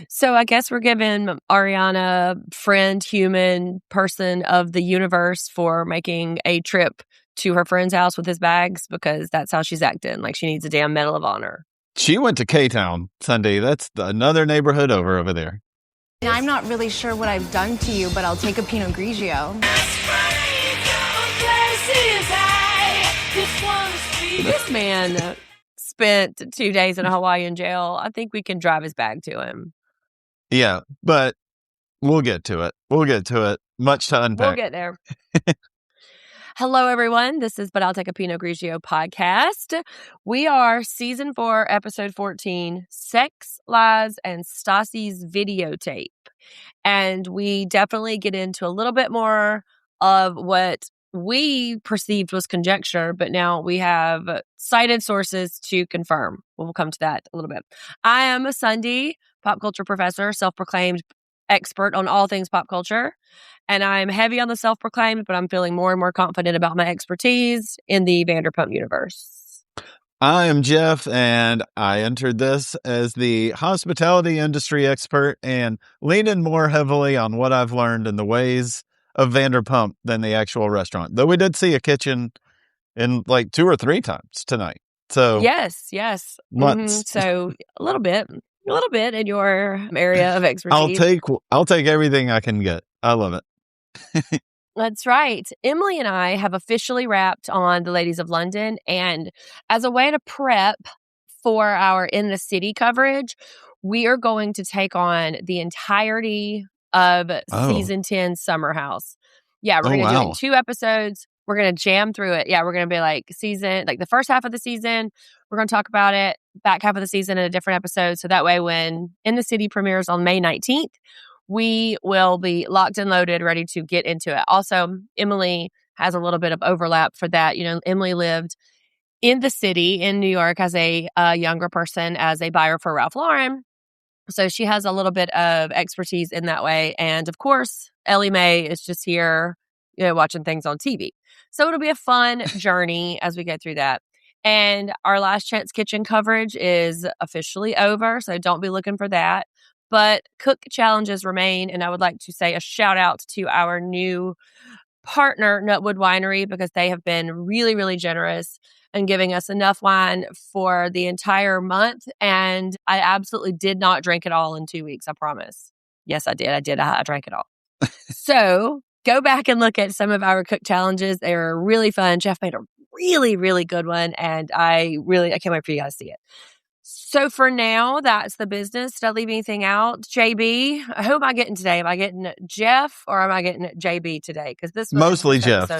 So I guess we're giving Ariana friend, human, person of the universe for making a trip to her friend's house with his bags because that's how she's acting. Like she needs a damn Medal of Honor. She went to K-Town Sunday. That's another neighborhood over there. I'm not really sure what I've done to you, but I'll take a Pinot Grigio. This man spent 2 days in a Hawaiian jail. I think we can drive his bag to him. Yeah, but we'll get to it. Much to unpack. We'll get there. Hello, everyone. This is But I'll Take a Pinot Grigio podcast. We are season 4, episode 14, Sex, Lies, and Stassi's Videotape. And we definitely get into a little bit more of what we perceived was conjecture, but now we have cited sources to confirm. We'll come to that a little bit. I am a Sundi, pop culture professor, self-proclaimed expert on all things pop culture. And I'm heavy on the self-proclaimed, but I'm feeling more and more confident about my expertise in the Vanderpump universe. I am Jeff, and I entered this as the hospitality industry expert and leaning more heavily on what I've learned in the ways of Vanderpump than the actual restaurant. Though we did see a kitchen in like 2 or 3 times tonight. So yes. So a little bit in your area of expertise. I'll take everything I can get. I love it. That's right. Emilie and I have officially wrapped on The Ladies of London. And as a way to prep for our In the City coverage, we are going to take on the entirety of season 10 Summer House. Yeah, we're going to do it in 2 episodes. We're going to jam through it. Yeah, we're going to be like the first half of the season, we're going to talk about it, back half of the season in a different episode. So that way when In the City premieres on May 19th, we will be locked and loaded, ready to get into it. Also, Emilie has a little bit of overlap for that. You know, Emilie lived in the city in New York as a younger person, as a buyer for Ralph Lauren. So she has a little bit of expertise in that way. And of course, Ellie Mae is just here, watching things on TV. So it'll be a fun journey as we go through that. And our Last Chance Kitchen coverage is officially over. So don't be looking for that. But cook challenges remain, and I would like to say a shout out to our new partner, Nutwood Winery, because they have been really, really generous and giving us enough wine for the entire month. And I absolutely did not drink it all in 2 weeks, I promise. Yes, I did. I drank it all. So go back and look at some of our cook challenges. They were really fun. Jeff made a really, really good one, and I can't wait for you guys to see it. So for now, that's the business. Did I leave anything out? JB, who am I getting today? Am I getting Jeff or am I getting JB today? Because this was mostly Jeff.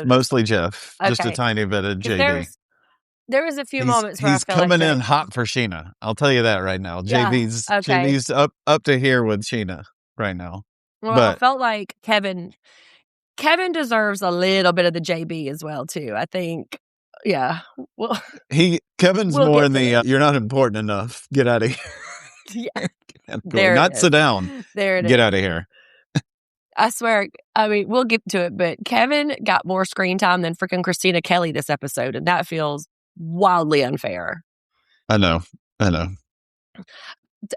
Okay. Just a tiny bit of JB. There was a few moments where he's coming in hot for Scheana. I'll tell you that right now. Yeah, JB's up to here with Scheana right now. Well, I felt like Kevin deserves a little bit of the JB as well too. I think. Yeah. Well, Kevin's more in the you're not important enough. Get out of here. Yeah. Not sit down. There it is. Get out of here. I swear, I mean, we'll get to it, but Kevin got more screen time than freaking Christina Kelly this episode, and that feels wildly unfair. I know.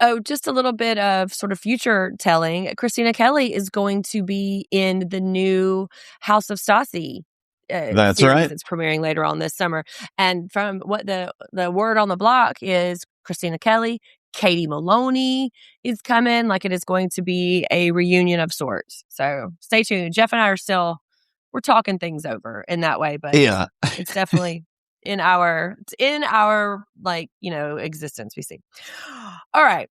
Oh, just a little bit of sort of future telling. Christina Kelly is going to be in the new House of Stassi. That's right. It's premiering later on this summer. And from what the word on the block is, Christina Kelly, Katie Maloney is coming. Like it is going to be a reunion of sorts. So stay tuned. Jeff and I we're talking things over in that way, but yeah, it's definitely in our existence we see. All right,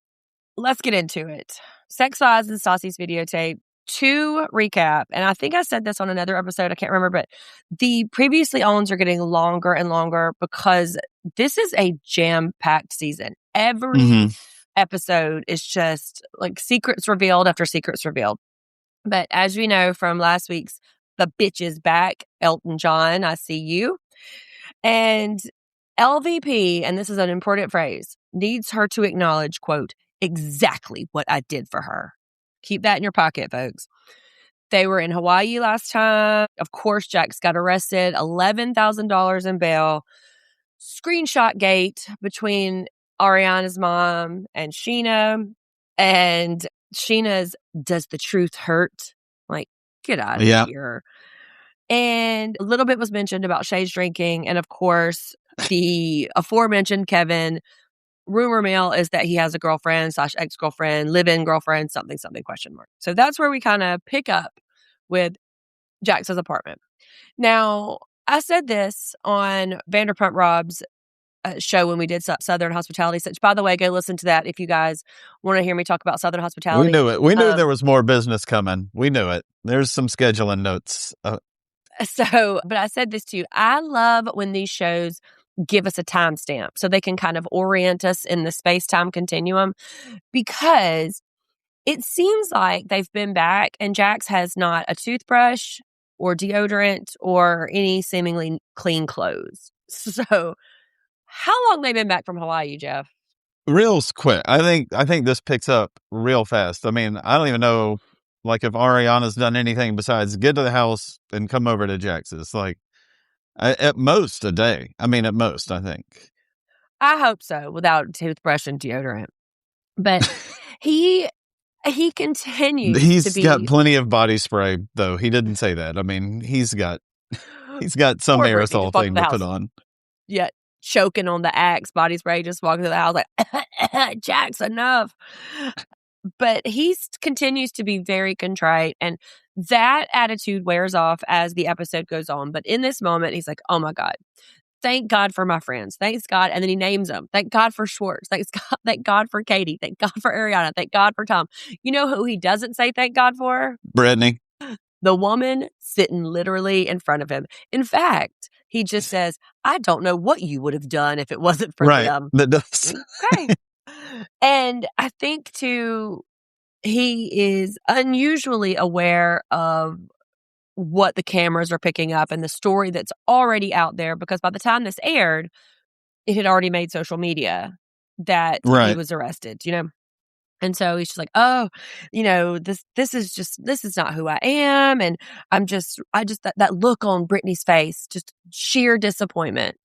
let's get into it. Sex, Lies, and Stassi's Videotape. To recap, and I think I said this on another episode, I can't remember, but the previously owns are getting longer and longer because this is a jam-packed season. Every episode is just like secrets revealed after secrets revealed. But as we know from last week's The Bitch is Back, Elton John, I see you. And LVP, and this is an important phrase, needs her to acknowledge, quote, exactly what I did for her. Keep that in your pocket, folks. They were in Hawaii last time. Of course, Jax got arrested. $11,000 in bail. Screenshot gate between Ariana's mom and Scheana. And Scheana's, does the truth hurt? Like, get out of Yeah. here. And a little bit was mentioned about Shay's drinking. And of course, the aforementioned Kevin, rumor mill is that he has a girlfriend / ex-girlfriend, live-in girlfriend, something, question mark. So that's where we kind of pick up with Jax's apartment. Now, I said this on Vanderpump Rob's show when we did Southern Hospitality. Which, by the way, go listen to that if you guys want to hear me talk about Southern Hospitality. We knew it. We knew there was more business coming. We knew it. There's some scheduling notes. But I said this to you. I love when these shows give us a timestamp so they can kind of orient us in the space-time continuum, because it seems like they've been back and Jax has not a toothbrush or deodorant or any seemingly clean clothes. So how long they been back from Hawaii, Jeff? Real quick. I think this picks up real fast. I mean, I don't even know, like, if Ariana's done anything besides get to the house and come over to Jax's. Like, at most a day. I mean, at most, I think. I hope so, without toothbrush and deodorant. But he continues He's to be... got plenty of body spray, though. He didn't say that. I mean, he's got some Poor Brittany aerosol just walked thing the to house. put on. Yeah, choking on the Axe body spray, just walking through the house like, Jax, enough. But he continues to be very contrite, and that attitude wears off as the episode goes on. But in this moment, he's like, oh my God, thank God for my friends. Thanks God. And then he names them. Thank God for Schwartz. Thank God for Katie. Thank God for Ariana. Thank God for Tom. You know who he doesn't say thank God for? Brittany. The woman sitting literally in front of him. In fact, he just says, I don't know what you would have done if it wasn't for them. That does. Okay. And I think, too, he is unusually aware of what the cameras are picking up and the story that's already out there, because by the time this aired, it had already made social media that he was arrested, you know? And so he's just like, oh, you know, this is not who I am. And that look on Brittany's face, just sheer disappointment.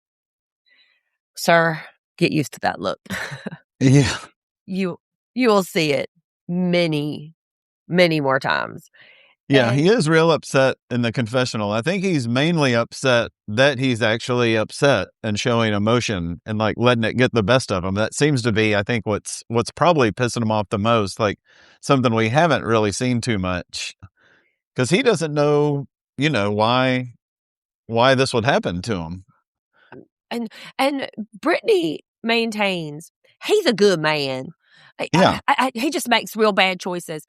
Sir, get used to that look. Yeah. You will see it many, many more times. Yeah, he is real upset in the confessional. I think he's mainly upset that he's actually upset and showing emotion and like letting it get the best of him. That seems to be, I think, what's probably pissing him off the most. Like something we haven't really seen too much, because he doesn't know, you know, why this would happen to him. And Brittany maintains he's a good man. Yeah, he just makes real bad choices.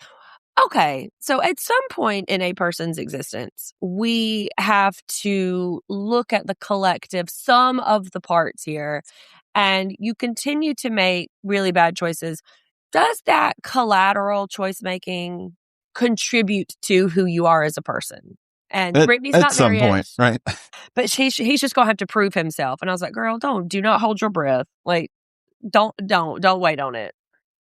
Okay, so at some point in a person's existence, we have to look at the collective sum of the parts here, and you continue to make really bad choices. Does that collateral choice making contribute to who you are as a person? And Brittany's not there yet. At some point, right? But he's just gonna have to prove himself. And I was like, girl, do not hold your breath. Like, don't wait on it.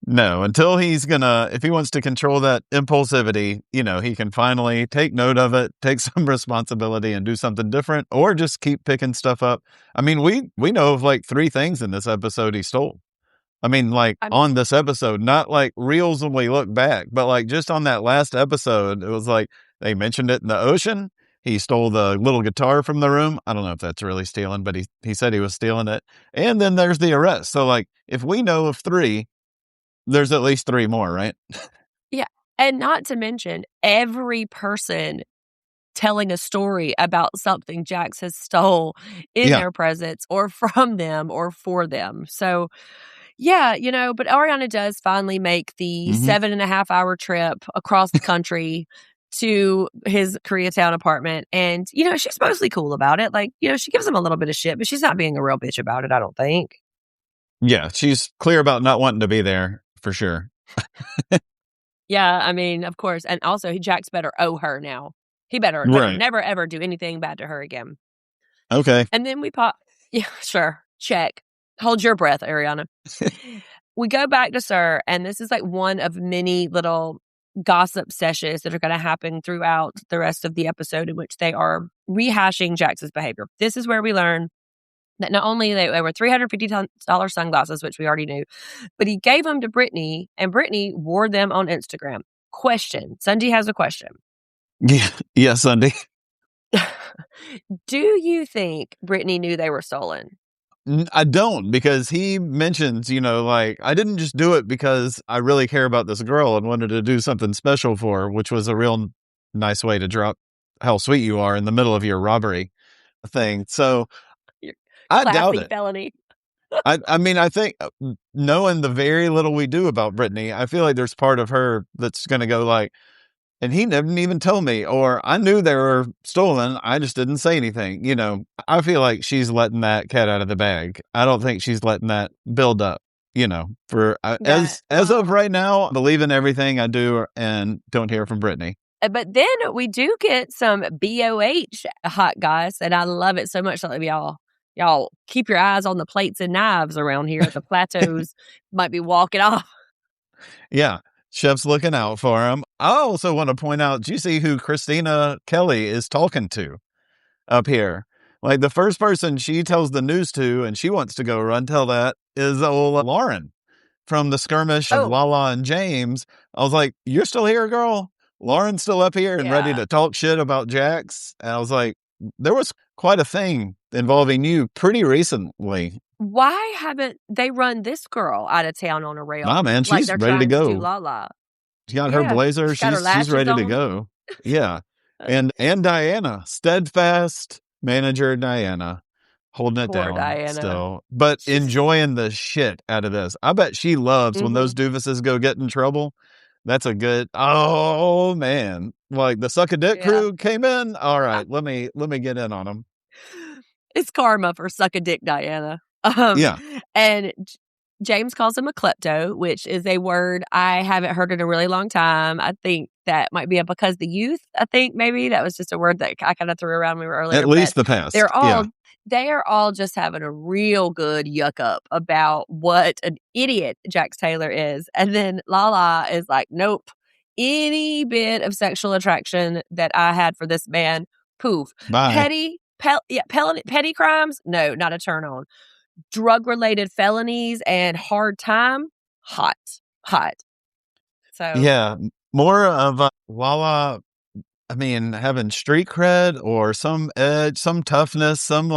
No, until if he wants to control that impulsivity, you know, he can finally take note of it, take some responsibility and do something different, or just keep picking stuff up. I mean, we know of like 3 things in this episode he stole. I mean, like on this episode, not like reels when we look back, but like just on that last episode, it was like they mentioned it in the ocean. He stole the little guitar from the room. I don't know if that's really stealing, but he said he was stealing it. And then there's the arrest. So like if we know of 3, there's at least 3 more, right? Yeah. And not to mention every person telling a story about something Jax has stole in their presence or from them or for them. So, yeah, you know, but Ariana does finally make the 7.5-hour trip across the country to his Koreatown apartment. And, you know, she's mostly cool about it. Like, you know, she gives him a little bit of shit, but she's not being a real bitch about it, I don't think. Yeah, she's clear about not wanting to be there. For sure. Yeah, I mean, of course. And also, Jax better owe her now. He better never, ever do anything bad to her again. Okay. And then we pop. Yeah, sure. Check. Hold your breath, Ariana. We go back to Sir, and this is like one of many little gossip sessions that are going to happen throughout the rest of the episode in which they are rehashing Jax's behavior. This is where we learn that not only they were $350 sunglasses, which we already knew, but he gave them to Brittany, and Brittany wore them on Instagram. Question. Sundi has a question. Yeah, Sundi. Do you think Brittany knew they were stolen? I don't, because he mentions, like, I didn't just do it because I really care about this girl and wanted to do something special for her, which was a real nice way to drop how sweet you are in the middle of your robbery thing. So I doubt it. Felony. I mean, I think knowing the very little we do about Brittany, I feel like there's part of her that's going to go like, and he didn't even tell me, or I knew they were stolen. I just didn't say anything. I feel like she's letting that cat out of the bag. I don't think she's letting that build up, as of right now, I believe in everything I do and don't hear from Brittany. But then we do get some BOH hot goss, and I love it so much. Like, y'all keep your eyes on the plates and knives around here. The plateaus might be walking off. Yeah. Chef's looking out for him. I also want to point out, do you see who Christina Kelly is talking to up here? Like, the first person she tells the news to, and she wants to go run tell that, is old Lauren from the skirmish of Lala and James. I was like, you're still here, girl? Lauren's still up here and ready to talk shit about Jax? And I was like, there was quite a thing involving you pretty recently. Why haven't they run this girl out of town on a rail? Nah, man, she's ready to go. Lala. She got her blazer. She's ready to go. Yeah. And Diana, steadfast manager Diana, holding it down Diana. Still, but enjoying the shit out of this. I bet she loves when those doofuses go get in trouble. That's a good, oh man, like the suck a dick crew came in. All right, let me get in on them. It's karma for suck a dick Diana. And James calls him a klepto, which is a word I haven't heard in a really long time. I think that might be because the youth. I think maybe that was just a word that I kind of threw around when we were earlier. At least the past. They are all just having a real good yuck up about what an idiot Jax Taylor is. And then Lala is like, nope, any bit of sexual attraction that I had for this man, poof. Bye. Petty crimes? No, not a turn on. Drug-related felonies and hard time? Hot. So yeah, more of Lala, I mean, having street cred or some edge, some toughness, some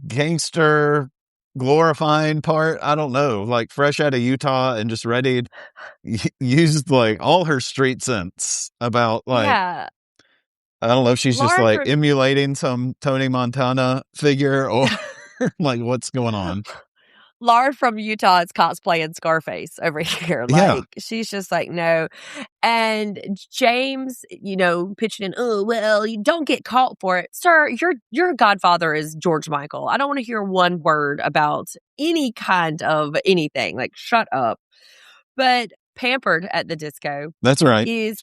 gangster glorifying part. I don't know, like fresh out of Utah and just ready to use like all her street sense about I don't know if she's just like emulating some Tony Montana figure or like what's going on. Lauren from Utah is cosplaying Scarface over here. Like, she's just like, no. And James, pitching in, oh, well, you don't get caught for it. Sir, your godfather is George Michael. I don't want to hear one word about any kind of anything. Like, shut up. But Pampered at the Disco. That's right. Is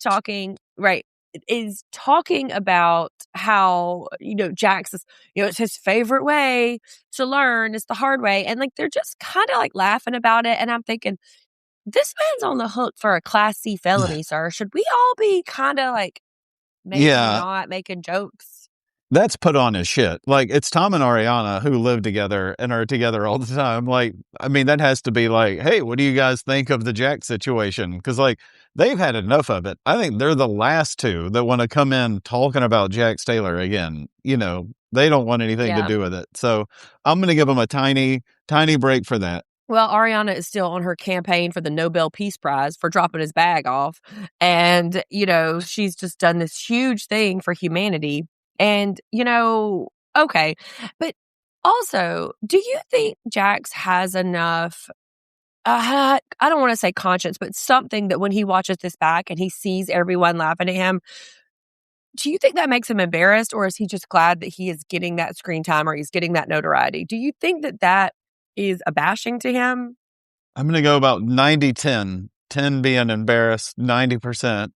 talking about how, Jax is, it's his favorite way to learn. It's the hard way. And like, they're just kind of like laughing about it. And I'm thinking, this man's on the hook for a Class C felony, sir. Should we all be kind of like maybe not making jokes? That's put on as shit. Like, it's Tom and Ariana who live together and are together all the time. Like, I mean, that has to be like, hey, what do you guys think of the Jack situation? Because, like, they've had enough of it. I think they're the last two that want to come in talking about Jax Taylor again. They don't want anything to do with it. So I'm going to give them a tiny, tiny break for that. Well, Ariana is still on her campaign for the Nobel Peace Prize for dropping his bag off. And, she's just done this huge thing for humanity. And, okay. But also, do you think Jax has enough, I don't want to say conscience, but something that when he watches this back and he sees everyone laughing at him, do you think that makes him embarrassed, or is he just glad that he is getting that screen time or he's getting that notoriety? Do you think that is a bashing to him? I'm going to go about 90-10. 10 being embarrassed, 90%.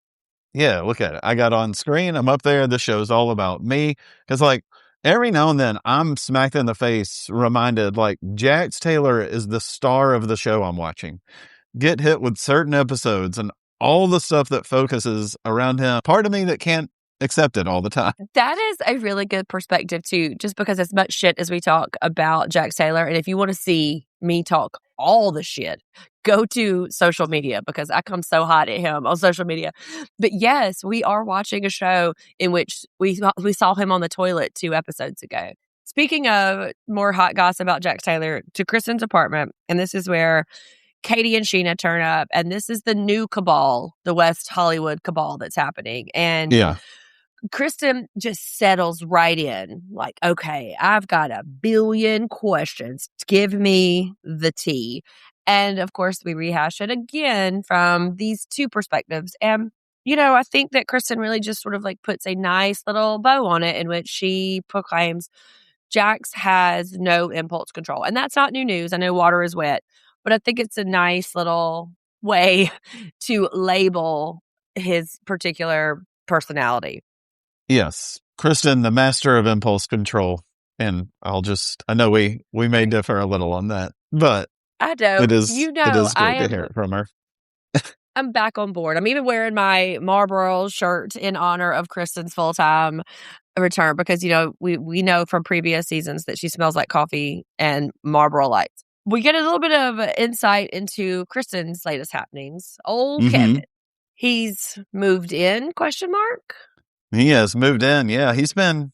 Yeah, look at it. I got on screen. I'm up there. This show's all about me. Because, like, every now and then I'm smacked in the face, reminded, like, Jax Taylor is the star of the show I'm watching. Get hit with certain episodes and all the stuff that focuses around him. Part of me that can't accept it all the time. That is a really good perspective, too, just because as much shit as we talk about Jax Taylor, and if you want to see me talk all the shit, go to social media because I come so hot at him on social media. But yes, we are watching a show in which we saw him on the toilet 2 episodes ago. Speaking of more hot gossip about Jax Taylor, to Kristen's apartment, and this is where Katie and Scheana turn up, and this is the new cabal, the West Hollywood cabal that's happening. And Yeah. Kristen just settles right in, like, okay, I've got a billion questions. Give me the tea. And of course, we rehash it again from these 2 perspectives. And, I think that Kristen really just sort of like puts a nice little bow on it in which she proclaims Jax has no impulse control. And that's not new news. I know water is wet, but I think it's a nice little way to label his particular personality. Yes. Kristen, the master of impulse control. And I know we may differ a little on that, but I don't. it is good to hear it from her. I'm back on board. I'm even wearing my Marlboro shirt in honor of Kristen's full-time return because, we know from previous seasons that she smells like coffee and Marlboro Lights. We get a little bit of insight into Kristen's latest happenings. Old Kevin. He's moved in, ? He has moved in. Yeah, he's been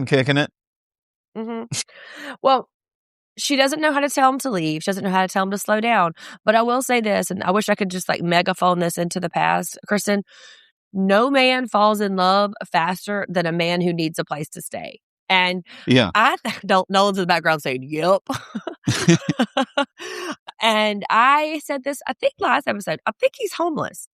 kicking it. Well, she doesn't know how to tell him to leave. She doesn't know how to tell him to slow down. But I will say this, and I wish I could just like megaphone this into the past. Kristen, no man falls in love faster than a man who needs a place to stay. And I don't know in the background saying, yep. And I said this, I think last episode, I think he's homeless.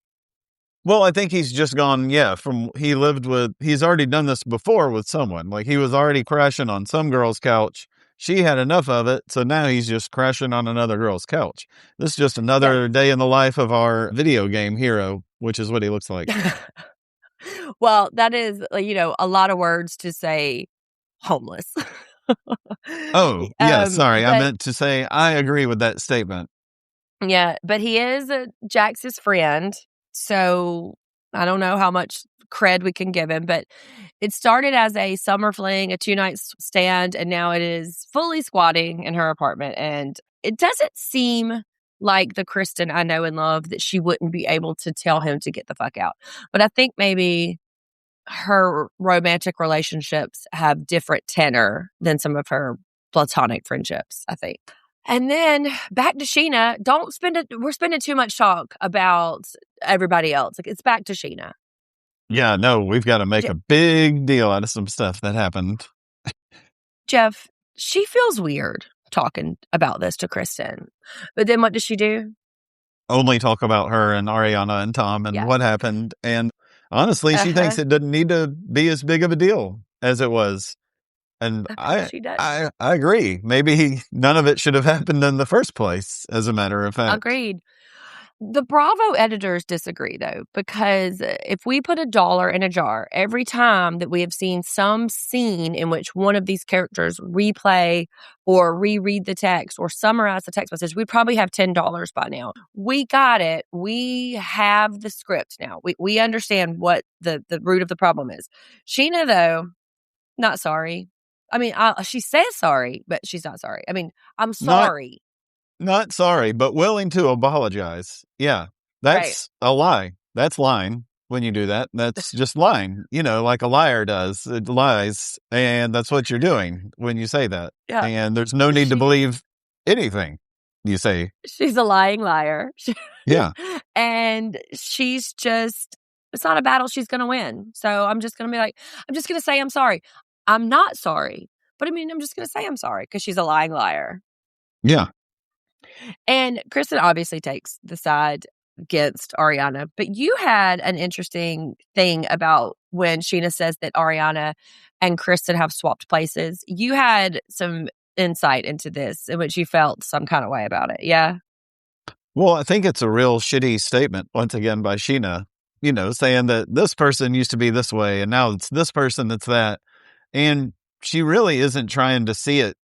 Well, I think he's just gone, he's already done this before with someone. Like he was already crashing on some girl's couch. She had enough of it, so now he's just crashing on another girl's couch. This is just another day in the life of our video game hero, which is what he looks like. Well, that is, a lot of words to say homeless. Oh, yeah, sorry. I meant to say I agree with that statement. Yeah, but he is Jax's friend. So I don't know how much cred we can give him, but it started as a summer fling, a 2-night stand, and now it is fully squatting in her apartment. And it doesn't seem like the Kristen I know and love that she wouldn't be able to tell him to get the fuck out. But I think maybe her romantic relationships have different tenor than some of her platonic friendships, I think. And then back to Scheana. We're spending too much talk about everybody else. Like, it's back to Scheana. Yeah, no, we've got to make a big deal out of some stuff that happened. Jeff, she feels weird talking about this to Kristen. But then what does she do? Only talk about her and Ariana and Tom and what happened. And honestly, she thinks it doesn't need to be as big of a deal as it was. And I agree. Maybe none of it should have happened in the first place, as a matter of fact. Agreed. The Bravo editors disagree, though, because if we put $1 in a jar every time that we have seen some scene in which one of these characters replay or reread the text or summarize the text message, we'd probably have $10 by now. We got it. We have the script now. We understand what the root of the problem is. Scheana, though, not sorry. I mean, she says sorry, but she's not sorry. I mean, I'm sorry. Not sorry, but willing to apologize. Yeah, that's a lie. That's lying when you do that. That's just lying, like a liar does. It lies, and that's what you're doing when you say that. Yeah. And there's no need to believe anything you say. She's a lying liar. Yeah. And she's just, it's not a battle she's going to win. So I'm just going to say I'm sorry. I'm not sorry, but I'm just going to say I'm sorry because she's a lying liar. Yeah. And Kristen obviously takes the side against Ariana, but you had an interesting thing about when Scheana says that Ariana and Kristen have swapped places. You had some insight into this in which you felt some kind of way about it. Yeah. Well, I think it's a real shitty statement, once again, by Scheana, saying that this person used to be this way and now it's this person that's that. And she really isn't trying to see it,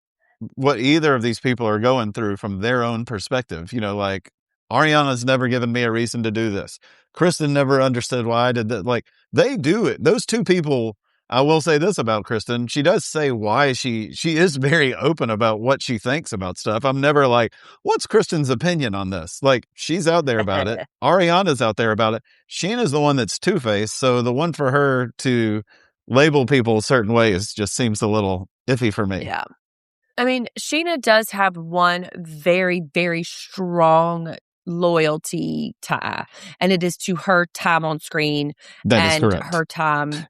what either of these people are going through from their own perspective. Like Ariana's never given me a reason to do this. Kristen never understood why I did that. Like, they do it. Those two people, I will say this about Kristen. She does say why she is very open about what she thinks about stuff. I'm never like, what's Kristen's opinion on this? Like, she's out there about it. Ariana's out there about it. Scheana's the one that's two-faced. So the one for her to label people certain ways just seems a little iffy for me. Yeah. I mean, Scheana does have one very, very strong loyalty tie, and it is to her time on screen That is and correct. her time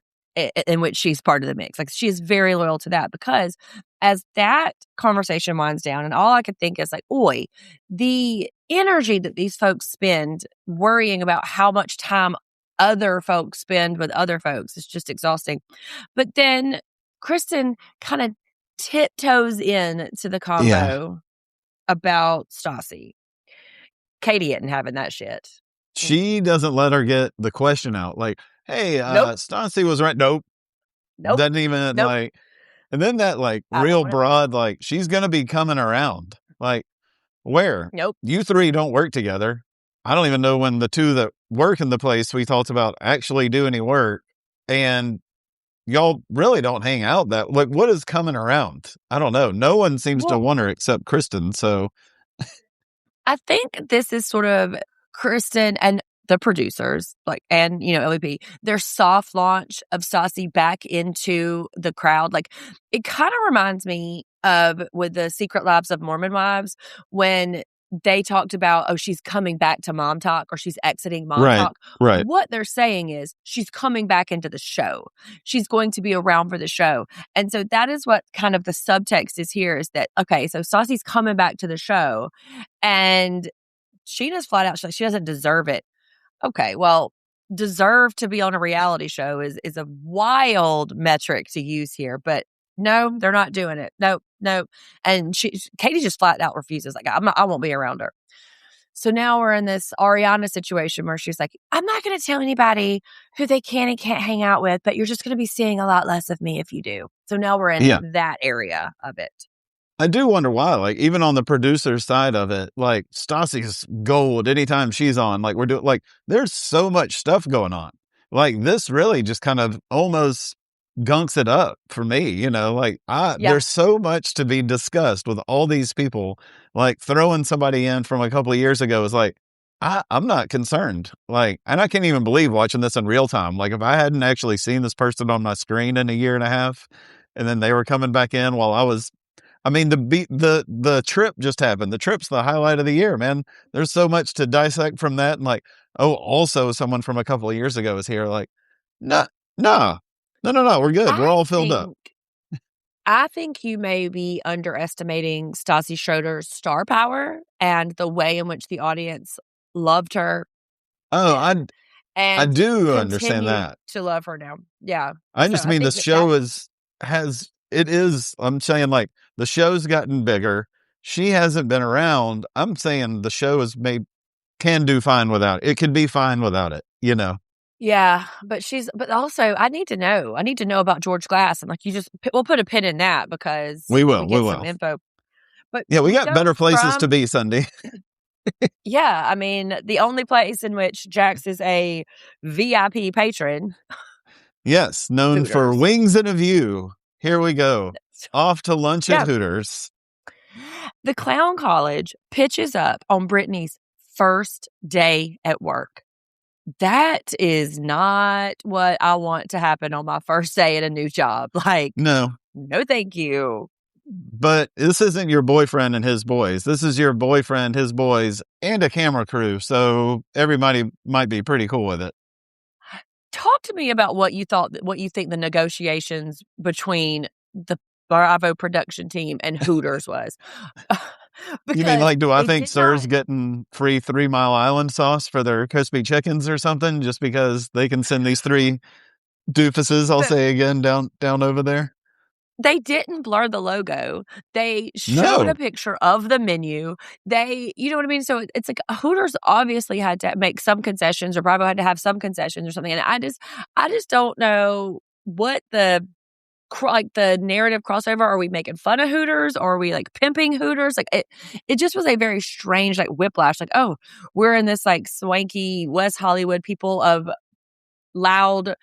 in which she's part of the mix. Like, she is very loyal to that, because as that conversation winds down, and all I could think is like, oi, the energy that these folks spend worrying about how much time other folks spend with other folks is just exhausting. But then Kristen kind of tiptoes in to the combo about Stassi. Katie isn't having that shit. She doesn't let her get the question out. Like, hey, Nope. Stassi was right. Nope. Doesn't even like, and then that like real broad, like, she's going to be coming around. Like, where? Nope. You three don't work together. I don't even know when the two that work in the place we talked about actually do any work. And y'all really don't hang out that, like, what is coming around? I don't know. No one seems to want her except Kristen. So I think this is sort of Kristen and the producers, like, and, you know, LEP, their soft launch of Stassi back into the crowd. Like, it kind of reminds me of with the Secret Lives of Mormon Wives, when they talked about, oh, she's coming back to Mom Talk, or she's exiting Mom Talk. Right. What they're saying is she's coming back into the show. She's going to be around for the show. And so that is what kind of the subtext is here, is that, okay, so Stassi's coming back to the show, and Scheana's flat out, she's like, she doesn't deserve it. Okay, well, deserve to be on a reality show is a wild metric to use here, but no, they're not doing it. No. And Katie just flat out refuses. Like, I won't be around her. So now we're in this Ariana situation where she's like, I'm not going to tell anybody who they can and can't hang out with, but you're just going to be seeing a lot less of me if you do. So now we're in that area of it. I do wonder why, like, even on the producer side of it, like, Stassi's gold anytime she's on. Like, we're doing, like, there's so much stuff going on. Like, this really just kind of almost gunks it up for me, you know, like, there's so much to be discussed with all these people. Like, throwing somebody in from a couple of years ago is like, I'm not concerned. Like, and I can't even believe watching this in real time. Like, if I hadn't actually seen this person on my screen in a year and a half, and then they were coming back in while I was, I mean, the trip just happened. The trip's the highlight of the year, man. There's so much to dissect from that. And like, oh, also someone from a couple of years ago is here. Like, no, we're good. We're all filled up. I think you may be underestimating Stassi Schroeder's star power and the way in which the audience loved her. Oh, I do understand that. To love her now. Yeah. I just mean the show I'm saying, like, the show's gotten bigger. She hasn't been around. I'm saying the show can do fine without it. It could be fine without it, you know? Yeah, but also I need to know about George Glass. And like, we'll put a pin in that, because we will some info. But yeah, we got better places to be, Sundi. Yeah, I mean, the only place in which Jax is a VIP patron. Yes, known Hooters. For wings and a view. Here we go. Off to lunch at Hooters. The Clown College pitches up on Brittany's first day at work. That is not what I want to happen on my first day at a new job. Like, no, thank you. But this isn't your boyfriend and his boys. This is your boyfriend, his boys, and a camera crew. So everybody might be pretty cool with it. Talk to me about what you think the negotiations between the Bravo production team and Hooters was. You mean, like, do I think Sir's getting free 3 Mile Island sauce for their crispy chickens or something just because they can send these 3 doofuses, I'll say again, down over there? They didn't blur the logo. They showed a picture of the menu. You know what I mean? So it's like Hooters obviously had to make some concessions, or Bravo had to have some concessions or something. And I just don't know what the like the narrative crossover. Are we making fun of Hooters, or are we like pimping Hooters? Like it just was a very strange like whiplash. Like, oh, we're in this like swanky West Hollywood people of loud,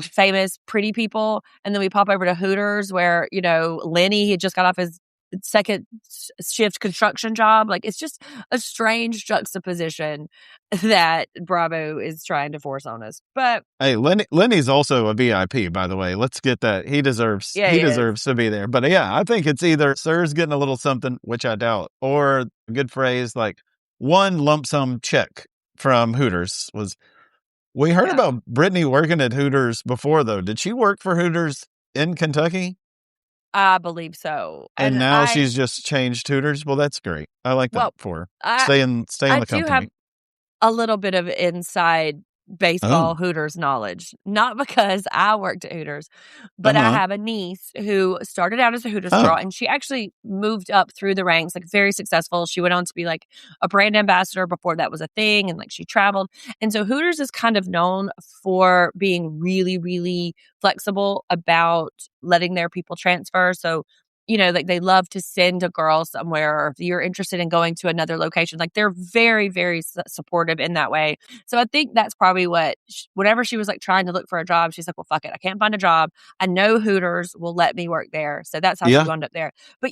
famous, pretty people, and then we pop over to Hooters where Lenny had just got off his second shift construction job. Like, it's just a strange juxtaposition that Bravo is trying to force on us. But hey, Lenny's also a VIP, by the way. Let's get that. He deserves to be there. But yeah, I think it's either Sir's getting a little something, which I doubt, or a good phrase like one lump sum check from Hooters was. We heard about Brittany working at Hooters before, though. Did she work for Hooters in Kentucky? I believe so. And now she's just changed Hooters? Well, that's great. I like that for her. Stay in the company. I do have a little bit of inside baseball Hooters knowledge. Not because I worked at Hooters, but I have a niece who started out as a Hooters girl, and she actually moved up through the ranks, like very successful. She went on to be like a brand ambassador before that was a thing, and like she traveled. And so Hooters is kind of known for being really, really flexible about letting their people transfer. So like they love to send a girl somewhere, or if you're interested in going to another location, like they're very, very supportive in that way. So I think that's probably whenever she was like trying to look for a job, she's like, well, fuck it. I can't find a job. I know Hooters will let me work there. So that's how she wound up there. But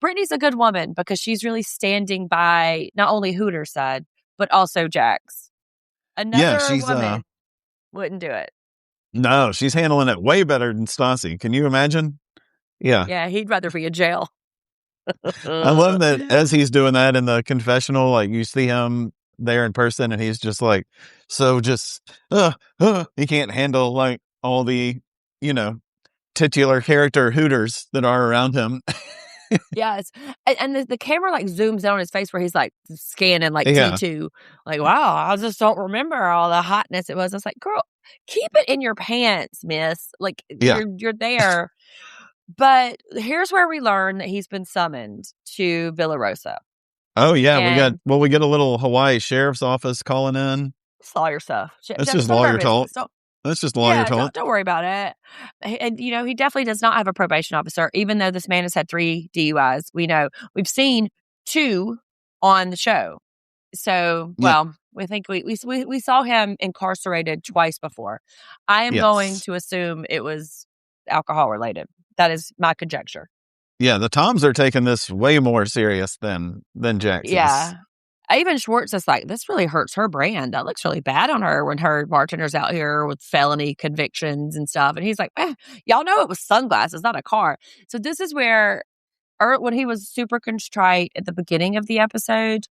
Brittany's a good woman because she's really standing by not only Hooters' side, but also Jack's. Another woman wouldn't do it. No, she's handling it way better than Stassi. Can you imagine? Yeah, he'd rather be in jail. I love that as he's doing that in the confessional, like you see him there in person and he's just like, he can't handle like all the, titular character Hooters that are around him. Yes. And the camera like zooms in on his face where he's like scanning like T2. Like, wow, I just don't remember all the hotness it was. I was like, girl, keep it in your pants, miss. Like, you're there. But here's where we learn that he's been summoned to Villa Rosa. Oh, yeah. We get a little Hawaii Sheriff's Office calling in. Saw your stuff. That's just lawyer talk. That's just lawyer talk. Don't worry about it. And, he definitely does not have a probation officer, even though this man has had 3 DUIs. We know. We've seen 2 on the show. So, we think we saw him incarcerated twice before. I am going to assume it was alcohol related. That is my conjecture. Yeah, the Toms are taking this way more serious than Jackson's. Yeah. Even Schwartz is like, this really hurts her brand. That looks really bad on her when her bartender's out here with felony convictions and stuff. And he's like, y'all know it was sunglasses, not a car. So this is where, when he was super contrite at the beginning of the episode,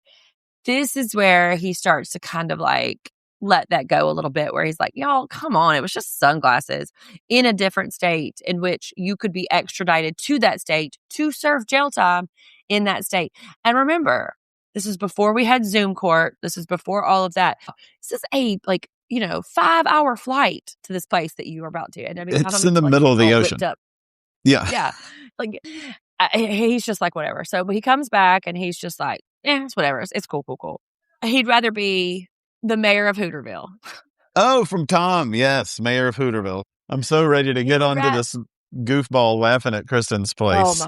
this is where he starts to kind of like let that go a little bit, where he's like, y'all, come on. It was just sunglasses in a different state in which you could be extradited to that state to serve jail time in that state. And remember, this is before we had Zoom court. This is before all of that. This is a 5-hour flight to this place that you are about to. And I mean, it's in the middle of the ocean. Yeah. Yeah. Like he's just like, whatever. So but he comes back and he's just like, it's whatever. It's cool. He'd rather be the mayor of Hooterville. Oh, from Tom. Yes, mayor of Hooterville. I'm so ready to get onto this goofball laughing at Kristen's place.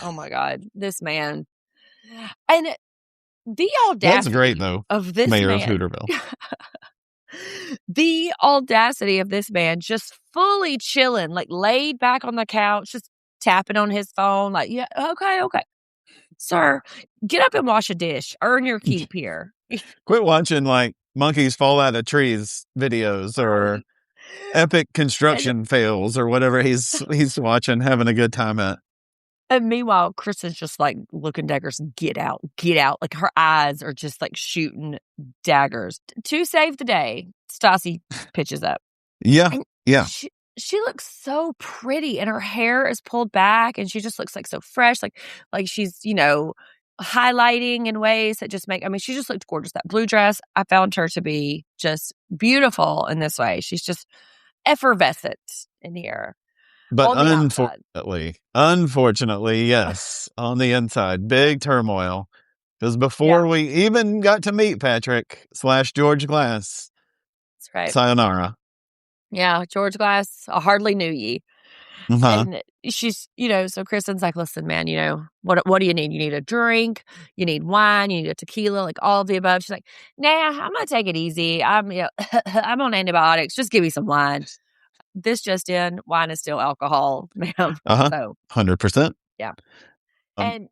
Oh my God. This man. And the audacity. That's great, though. Of this mayor man. of Hooterville. The audacity of this man just fully chilling, like laid back on the couch, just tapping on his phone. Like, yeah, okay. Sir, get up and wash a dish. Earn your keep here. Quit watching like monkeys fall out of trees videos or epic construction fails or whatever he's watching, having a good time at. And meanwhile, Kristen's just like looking daggers, get out. Like her eyes are just like shooting daggers. To save the day, Stassi pitches up. Yeah. And yeah. She looks so pretty and her hair is pulled back and she just looks like so fresh. Like she's, highlighting in ways that just she just looked gorgeous. That blue dress, I found her to be just beautiful in this way. She's just effervescent in here. But unfortunately, yes, on the inside, big turmoil. Because before we even got to meet Patrick / George Glass, that's right. sayonara. Yeah, George Glass, I hardly knew ye. And she's, so Kristen's like, listen, man, what do you need? You need a drink, you need wine, you need a tequila, like all of the above. She's like, nah, I'm going to take it easy. I'm on antibiotics. Just give me some wine. This just in, wine is still alcohol, ma'am. So 100%. Yeah. And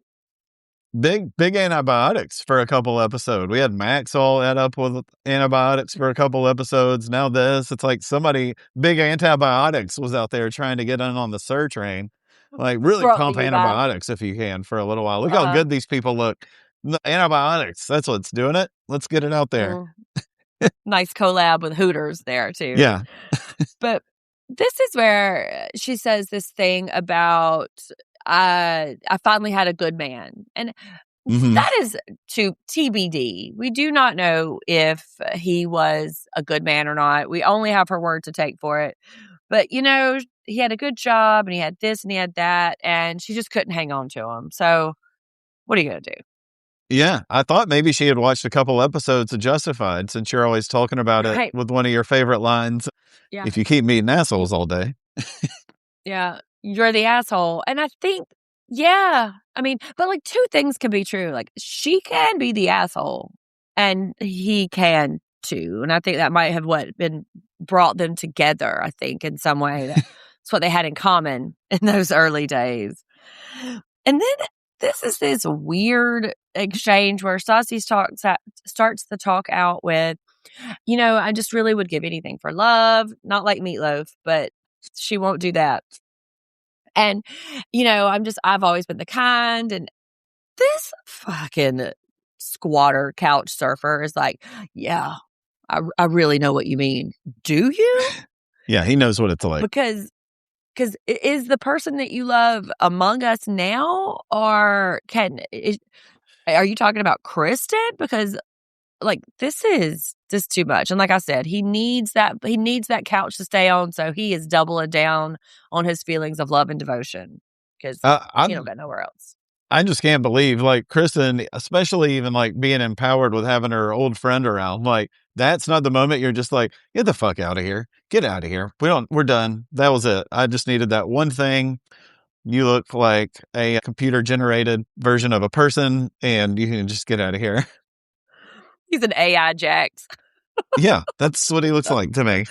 big antibiotics for a couple episodes. We had Max all add up with antibiotics for a couple episodes. Now this, it's like somebody big antibiotics was out there trying to get in on the SIR train. Like really brought pump you back. antibiotics if you can for a little while. Look how good these people look. Antibiotics, that's what's doing it. Let's get it out there. Nice collab with Hooters there too. Yeah. But this is where she says this thing about I finally had a good man. And that is to TBD. We do not know if he was a good man or not. We only have her word to take for it. But, he had a good job and he had this and he had that. And she just couldn't hang on to him. So what are you going to do? Yeah, I thought maybe she had watched a couple episodes of Justified since you're always talking about it with one of your favorite lines. Yeah. If you keep meeting assholes all day. Yeah, you're the asshole. And I think, but like two things can be true. Like she can be the asshole and he can too. And I think that might have been brought them together, I think, in some way. That's what they had in common in those early days. And then this is this weird exchange where Stassi starts the talk out with, I just really would give anything for love. Not like Meatloaf, but she won't do that. And, I've always been the kind. And this fucking squatter couch surfer is like, yeah, I really know what you mean. Do you? Yeah, he knows what it's like. Because is the person that you love among us now, or are you talking about Kristen? Because like this is just too much. And like I said, he needs that couch to stay on, so he is doubling down on his feelings of love and devotion because he don't got nowhere else. I just can't believe, like, Kristen, especially even like being empowered with having her old friend around. Like, that's not the moment you're just like, get the fuck out of here. Get out of here. We're done. That was it. I just needed that one thing. You look like a computer generated version of a person and you can just get out of here. He's an AI Jax. Yeah, that's what he looks like to me.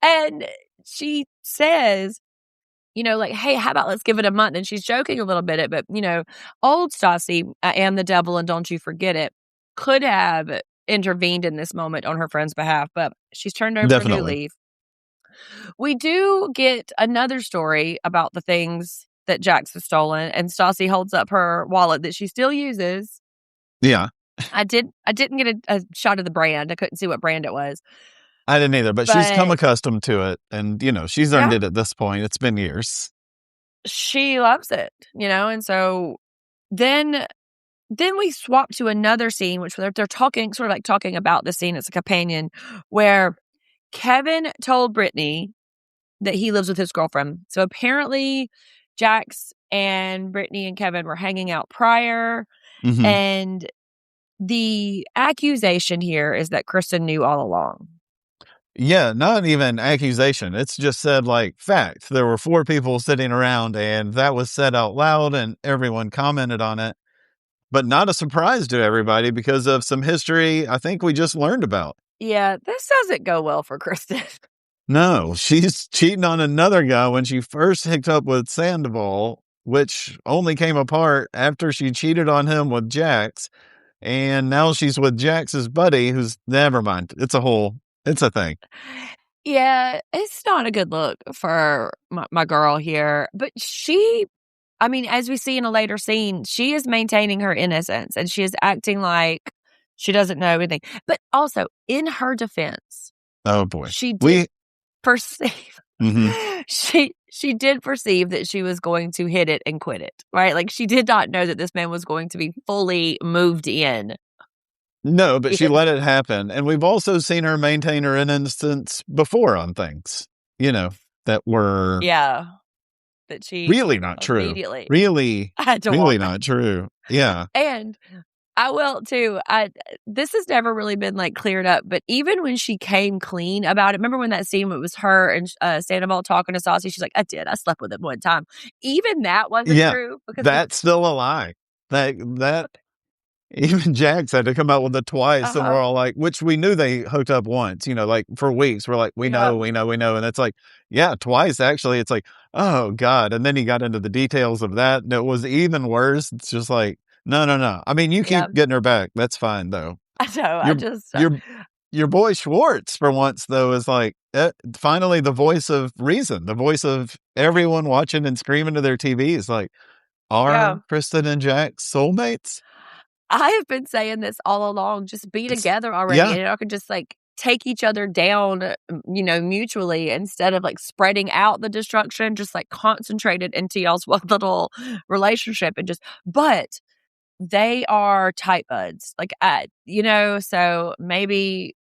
And she says, like, hey, how about let's give it a month? And she's joking a little bit, but, old Stassi, I am the devil and don't you forget it, could have intervened in this moment on her friend's behalf, but she's turned over a new leaf. We do get another story about the things that Jax has stolen, and Stassi holds up her wallet that she still uses. Yeah. I didn't get a shot of the brand. I couldn't see what brand it was. I didn't either, but she's come accustomed to it. And, she's earned it at this point. It's been years. She loves it, and so then we swap to another scene, which they're talking about the scene. It's a companion where Kevin told Brittany that he lives with his girlfriend. So apparently Jax and Brittany and Kevin were hanging out prior. And the accusation here is that Kristen knew all along. Yeah, not even accusation. It's just said like fact. There were 4 people sitting around and that was said out loud and everyone commented on it. But not a surprise to everybody because of some history I think we just learned about. Yeah, this doesn't go well for Kristen. No, she's cheating on another guy when she first hooked up with Sandoval, which only came apart after she cheated on him with Jax. And now she's with Jax's buddy who's, never mind. It's a thing. Yeah, it's not a good look for my girl here. But as we see in a later scene, she is maintaining her innocence and she is acting like she doesn't know anything. But also, in her defense, oh boy, she did perceive. She did perceive that she was going to hit it and quit it, right? Like she did not know that this man was going to be fully moved in. No, but she let it happen. And we've also seen her maintain her innocence before on things, that were that she really not true. Really had to really not true. Yeah. And I will too. This has never really been like cleared up, but even when she came clean about it, remember when that scene it was her and Sandoval talking to Stassi? She's like, I slept with him one time. Even that wasn't true because that's still a lie. That even Jax had to come out with it twice, and we're all like, which we knew they hooked up once, like for weeks. We're like, we know, and it's like, yeah, twice actually. It's like, oh God, and then he got into the details of that, and it was even worse. It's just like, no. I mean, you keep getting her back. That's fine though. I know. Your boy Schwartz, for once, though, is like finally the voice of reason, the voice of everyone watching and screaming to their TVs. Like, are Kristen and Jax soulmates? I have been saying this all along. Just be together already, and y'all can just like take each other down, mutually instead of like spreading out the destruction. Just like concentrate it into y'all's one little relationship, and but they are tight buds, like so maybe.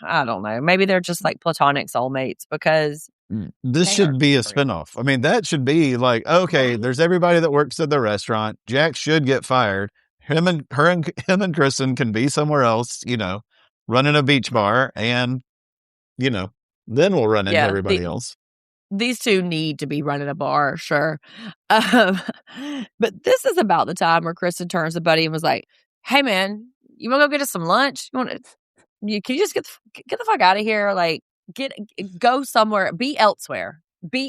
I don't know. Maybe they're just like platonic soulmates because this should be a spinoff. I mean, that should be like, okay, there's everybody that works at the restaurant. Jack should get fired. Him and Kristen can be somewhere else, running a beach bar, and then we'll run into everybody else. These two need to be running a bar, sure. But this is about the time where Kristen turns to Buddy and was like, "Hey, man, you want to go get us some lunch? Can you just get the fuck out of here? Like, go somewhere. Be elsewhere.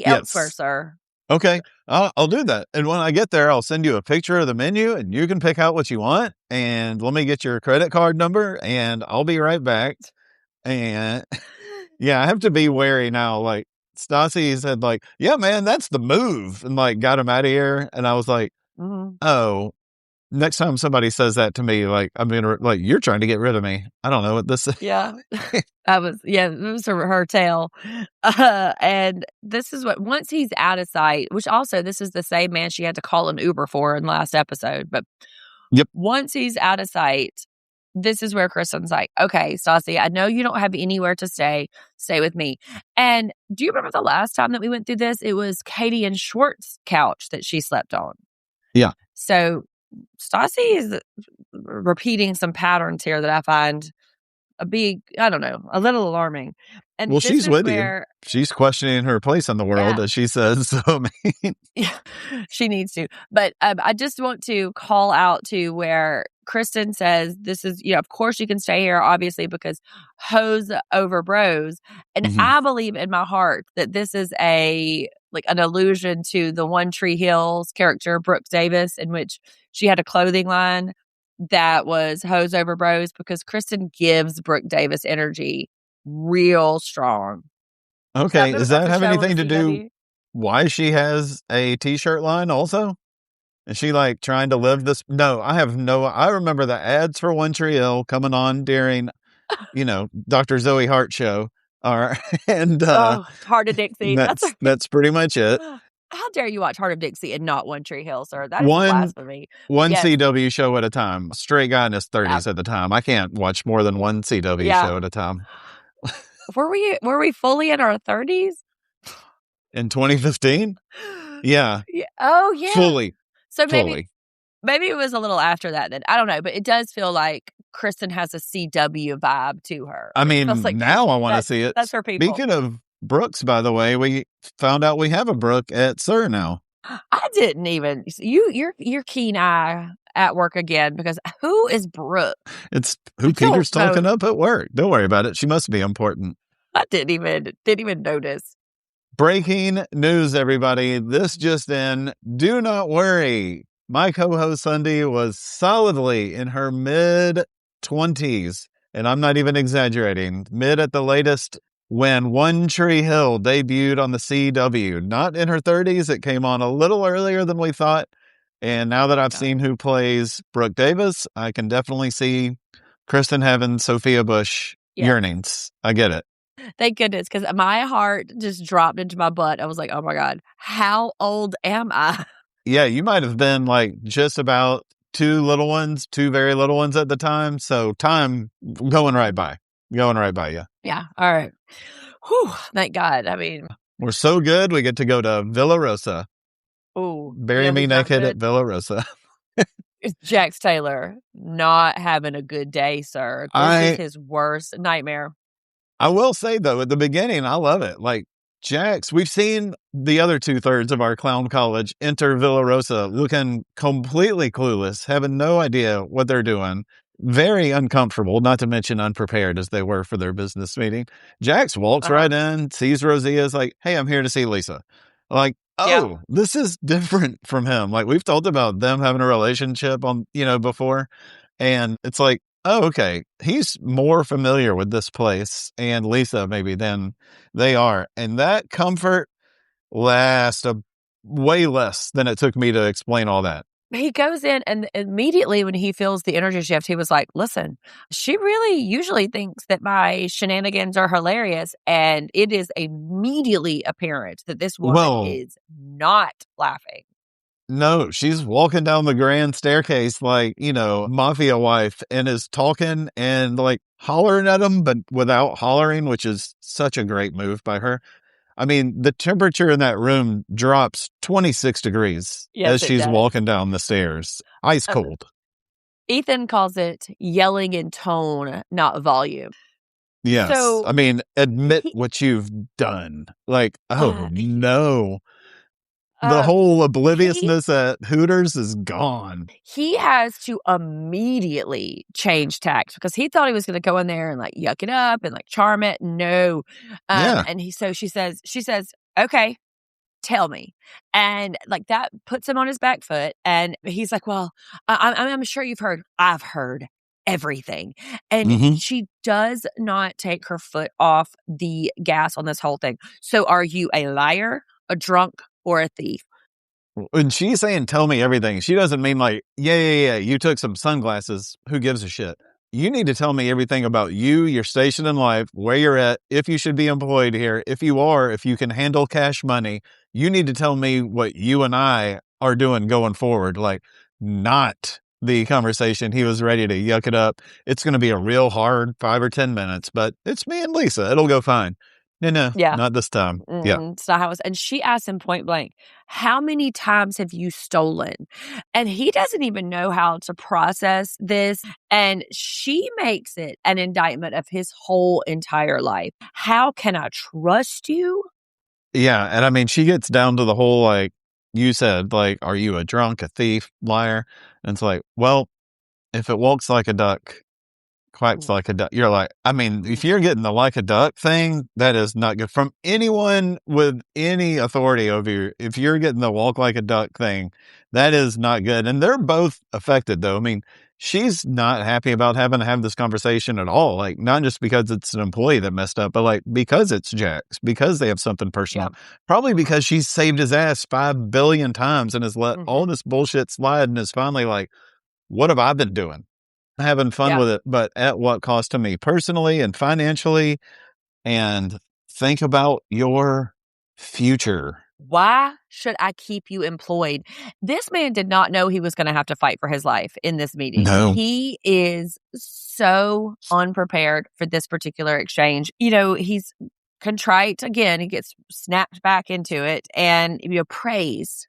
Elsewhere, sir." Okay, I'll do that. And when I get there, I'll send you a picture of the menu, and you can pick out what you want. And let me get your credit card number, and I'll be right back. And yeah, I have to be wary now. Like Stassi said, like, yeah, man, that's the move, and like got him out of here. And I was like, oh. Next time somebody says that to me, like, I mean, like, you're trying to get rid of me. I don't know what this is. Yeah. It was her tale. And this is once he's out of sight, which also, this is the same man she had to call an Uber for in the last episode. But once he's out of sight, this is where Kristen's like, okay, Stassi, I know you don't have anywhere to stay. Stay with me. And do you remember the last time that we went through this? It was Katie and Schwartz's couch that she slept on. Yeah. So Stassi is repeating some patterns here that I find a little alarming. And well, she's with you. She's questioning her place in the world, as she says. So, I mean, she needs to. But I just want to call out to where Kristen says, this is, of course you can stay here, obviously, because hoes over bros. And I believe in my heart that this is an allusion to the One Tree Hill's character, Brooke Davis, in which she had a clothing line that was hoes over bros, because Kristen gives Brooke Davis energy real strong. Okay. Does that have anything to do why she has a t-shirt line also? Is she like trying to live this? No, I remember the ads for One Tree Hill coming on during, Dr. Zoe Hart show. And Heart of Dixie. That's pretty much it. How dare you watch Heart of Dixie and not One Tree Hill, sir? That is blasphemy. One CW show at a time. Straight guy in his 30s at the time. I can't watch more than one CW show at a time. Were we fully in our 30s? In 2015? Yeah. Oh, yeah. Fully. So maybe it was a little after that then. I don't know, but it does feel like Kristen has a CW vibe to her. I mean, now I want to see it. That's for people. Speaking of Brooks, by the way, we found out we have a Brooke at SUR now. I didn't even. Your keen eye at work again, because who is Brooke? It's who Peter's talking up at work. Don't worry about it. She must be important. I didn't even notice. Breaking news, everybody. This just in. Do not worry. My co-host Sundi was solidly in her mid-20s, and I'm not even exaggerating, mid at the latest, when One Tree Hill debuted on the CW. Not in her 30s. It came on a little earlier than we thought. And now that I've seen who plays Brooke Davis, I can definitely see Kristen having Sophia Bush yearnings. I get it. Thank goodness, because my heart just dropped into my butt. I was like, oh my God, how old am I? Yeah, you might have been like just about two very little ones at the time. So time going right by you. Yeah. All right. Whew, thank God. I mean, we're so good. We get to go to Villa Rosa. Oh, Bury me naked at Villa Rosa. Jax Taylor not having a good day, sir. This is his worst nightmare. I will say, though, at the beginning, I love it. Like, Jax, we've seen the other 2/3 of our clown college enter Villa Rosa looking completely clueless, having no idea what they're doing, very uncomfortable, not to mention unprepared as they were for their business meeting. Jax walks right in, sees Rosia's like, hey, I'm here to see Lisa. Like, oh, this is different from him. Like, we've talked about them having a relationship on, before. And it's like, oh, okay. He's more familiar with this place and Lisa maybe than they are. And that comfort lasts way less than it took me to explain all that. He goes in and immediately when he feels the energy shift, he was like, listen, she really usually thinks that my shenanigans are hilarious. And it is immediately apparent that this woman is not laughing. No, she's walking down the grand staircase like, mafia wife and is talking and like hollering at him, but without hollering, which is such a great move by her. I mean, the temperature in that room drops 26 degrees as she's walking down the stairs. Ice cold. Ethan calls it yelling in tone, not volume. Yes. So, I mean, admit what you've done. Like, oh, no. The whole obliviousness at Hooters is gone. He has to immediately change tact because he thought he was going to go in there and like yuck it up and like charm it. No. And she says, okay, tell me. And like that puts him on his back foot. And he's like, well, I'm sure you've heard. I've heard everything. And she does not take her foot off the gas on this whole thing. So are you a liar, a drunk, or a thief? When she's saying, tell me everything, she doesn't mean like, yeah, you took some sunglasses. Who gives a shit? You need to tell me everything about you, your station in life, where you're at, if you should be employed here. If you are, if you can handle cash money, you need to tell me what you and I are doing going forward. Like, not the conversation he was ready to yuck it up. It's going to be a real hard 5 or 10 minutes, but it's me and Lisa. It'll go fine. No, not this time. It's not how it was. And she asked him point blank, how many times have you stolen? And he doesn't even know how to process this. And she makes it an indictment of his whole entire life. How can I trust you? Yeah. And I mean, she gets down to the whole, like you said, like, are you a drunk, a thief, liar? And it's like, well, if it walks like a duck, quacks like a duck. You're like, I mean, if you're getting the like a duck thing, that is not good. From anyone with any authority over you, if you're getting the walk like a duck thing, that is not good. And they're both affected, though. I mean, she's not happy about having to have this conversation at all. Like, not just because it's an employee that messed up, but like because it's Jax, because they have something personal. Yeah. Probably because she's saved his ass 5 billion times and has let all this bullshit slide and is finally like, what have I been doing? Having fun with it, but at what cost to me personally and financially? And think about your future. Why should I keep you employed? This man did not know he was going to have to fight for his life in this meeting. No. He is so unprepared for this particular exchange. He's contrite again. He gets snapped back into it and prays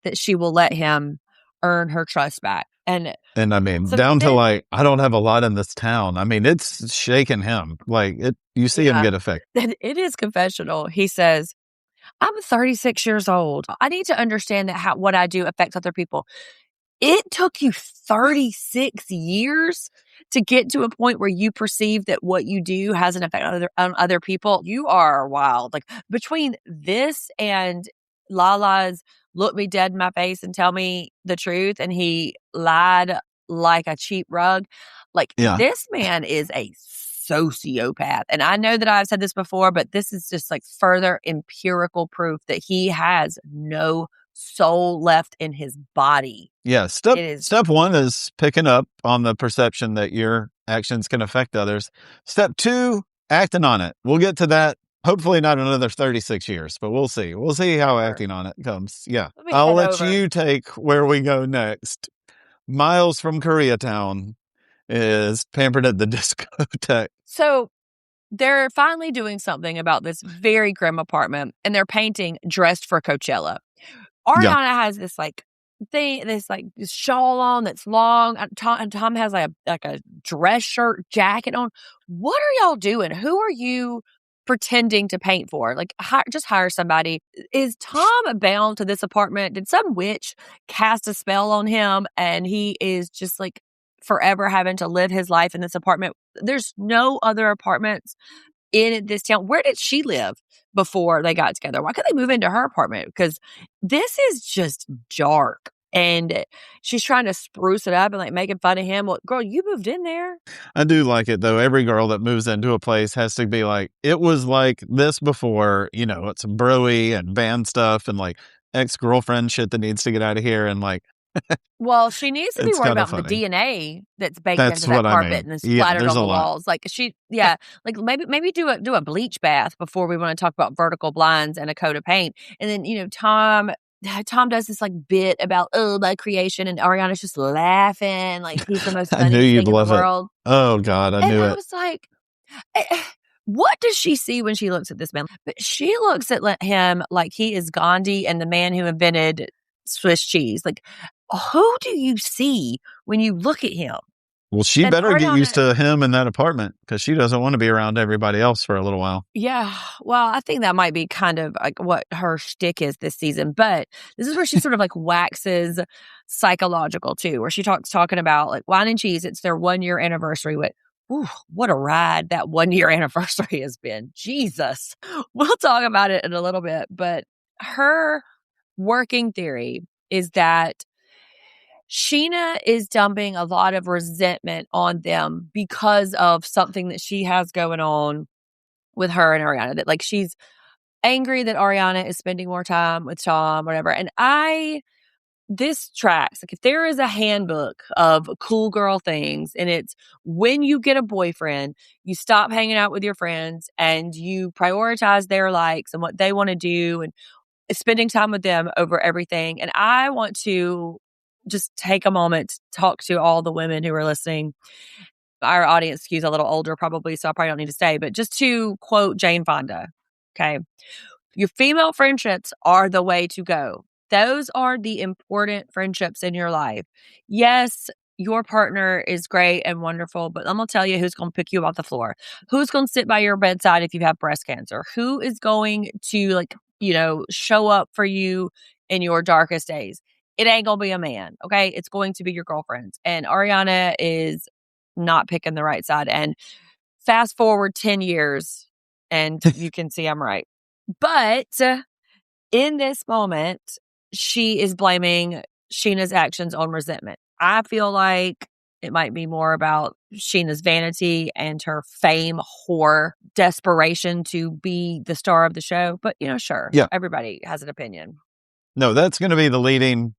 that she will let him earn her trust back. And I mean, so down to like, I don't have a lot in this town. I mean, it's shaking him. Like, you see him get affected. Then in his confessional, he says, I'm 36 years old. I need to understand that what I do affects other people. It took you 36 years to get to a point where you perceive that what you do has an effect on other people. You are wild. Like, between this and Lala's look me dead in my face and tell me the truth, and he lied like a cheap rug. Like, this man is a sociopath. And I know that I've said this before, but this is just like further empirical proof that he has no soul left in his body. Yeah. Step 1 is picking up on the perception that your actions can affect others. Step 2, acting on it. We'll get to that. Hopefully not another 36 years, but we'll see. We'll see how acting on it comes. Yeah. I'll let you take where we go next. Miles from Koreatown is pampered at the discotheque. So they're finally doing something about this very grim apartment, and they're painting dressed for Coachella. Ariana has this like this like this shawl on that's long. Tom has like a dress shirt jacket on. What are y'all doing? Who are you pretending to paint for? Like, just hire somebody. Is Tom bound to this apartment? Did some witch cast a spell on him and he is just like forever having to live his life in this apartment? There's no other apartments in this town. Where did she live before they got together? Why couldn't they move into her apartment? Because this is just dark. And she's trying to spruce it up and like making fun of him. Well, girl, you moved in there. I do like it though. Every girl that moves into a place has to be like, it was like this before, it's broy and band stuff and like ex-girlfriend shit that needs to get out of here. And like, well, she needs to be it's worried kinda about the funny. DNA that's baked That's into that what I carpet mean. and is Yeah, splattered there's on a the lot. walls. Like like maybe do a bleach bath before we want to talk about vertical blinds and a coat of paint. And then, Tom does this like bit about my creation, and Ariana's just laughing like he's the most I knew funniest you'd thing in the love it. world. Oh God, I And knew I it. was like, what does she see when she looks at this man? But she looks at him like he is Gandhi and the man who invented Swiss cheese. Like, who do you see when you look at him? Well, she And better get used Ariana, to him in that apartment because she doesn't want to be around everybody else for a little while. yeah, well, I think that might be kind of like what her shtick is this season. But this is where she sort of like waxes psychological too, where she talking about like wine and cheese. It's their 1 year anniversary. What a ride that 1 year anniversary has been. Jesus. We'll talk about it in a little bit. But her working theory is that Scheana is dumping a lot of resentment on them because of something that she has going on with her and Ariana. That like she's angry that Ariana is spending more time with Tom, whatever. And this tracks. Like if there is a handbook of cool girl things, and it's when you get a boyfriend, you stop hanging out with your friends and you prioritize their likes and what they want to do and spending time with them over everything. And I want to just take a moment to talk to all the women who are listening. Our audience skews a little older probably, so I probably don't need to say, but just to quote Jane Fonda, okay? Your female friendships are the way to go. Those are the important friendships in your life. Yes, your partner is great and wonderful, but I'm going to tell you who's going to pick you up off the floor. Who's going to sit by your bedside if you have breast cancer? Who is going to show up for you in your darkest days? It ain't going to be a man, okay? It's going to be your girlfriends. And Ariana is not picking the right side. And fast forward 10 years and you can see I'm right. But in this moment, she is blaming Scheana's actions on resentment. I feel like it might be more about Scheana's vanity and her fame whore desperation to be the star of the show. But, sure. Yeah. Everybody has an opinion. No, that's going to be the leading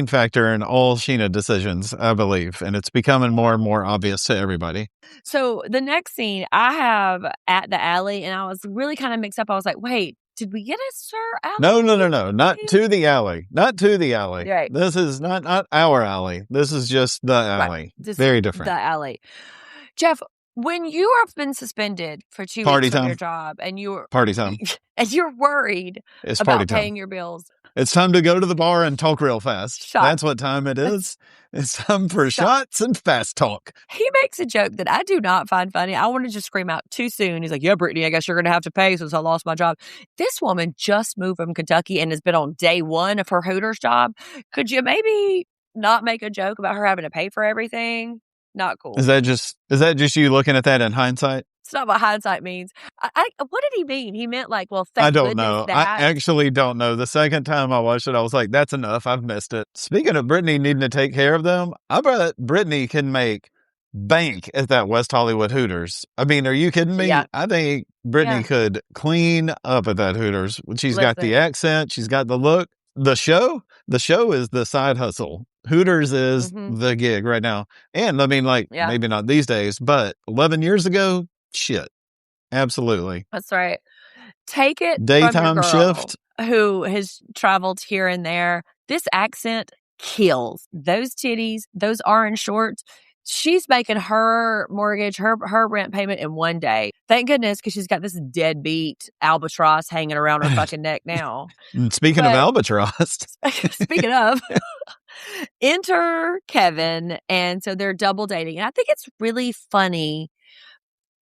factor in all Scheana decisions, I believe. And it's becoming more and more obvious to everybody. So the next scene I have at the alley, and I was really kind of mixed up. I was like, wait, did we get a Sir Alley? No. Not to the alley. Not to the alley. Right. This is not our alley. This is just the alley. Right. Very different. The alley. Jeff, when you have been suspended for 2 Party weeks time. from your job and Party time. and you're worried It's about party time. paying your bills. It's time to go to the bar and talk real fast. Shots. That's what time it is. It's time for shots and fast talk. He makes a joke that I do not find funny. I want to just scream out too soon. He's like, yeah, Brittany, I guess you're going to have to pay since I lost my job. This woman just moved from Kentucky and has been on day 1 of her Hooters job. Could you maybe not make a joke about her having to pay for everything? Not cool. Is that just you looking at that in hindsight? It's not what hindsight means. What did he mean? He meant like, well, I thank don't goodness know. that. I actually don't know. The second time I watched it, I was like, that's enough. I've missed it. Speaking of Brittany needing to take care of them, I bet Brittany can make bank at that West Hollywood Hooters. I mean, are you kidding me? Yeah. I think Brittany could clean up at that Hooters. She's got the accent. She's got the look. The show is the side hustle. Hooters is the gig right now. And I mean, maybe not these days, but 11 years ago, shit. Absolutely. That's right. Take it Daytime from your girl shift. who has traveled here and there. This accent kills. Those titties, those orange shorts. she's making her mortgage, her rent payment in one day. Thank goodness, because she's got this deadbeat albatross hanging around her fucking neck now. And speaking of But- albatross, Speaking of, enter Kevin, and so they're double dating. And I think it's really funny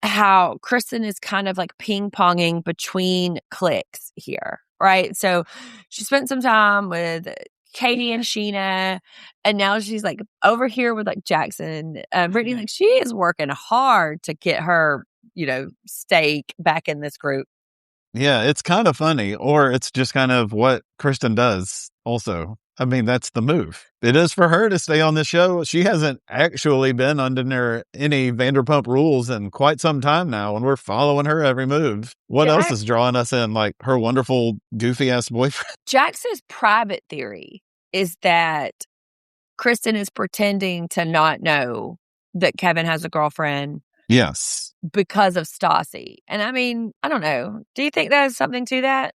how Kristen is kind of like ping-ponging between cliques here, right? So she spent some time with Katie and Scheana, and now she's like over here with like Jackson. Brittany, like, she is working hard to get her, stake back in this group. yeah, it's kind of funny, or it's just kind of what Kristen does also. I mean, that's the move. It is for her to stay on the show. She hasn't actually been under any Vanderpump rules in quite some time now, and we're following her every move. What else is drawing us in? Like her wonderful, goofy-ass boyfriend? Jackson's private theory is that Kristen is pretending to not know that Kevin has a girlfriend. Yes. Because of Stassi. And I mean, I don't know. Do you think there's something to that?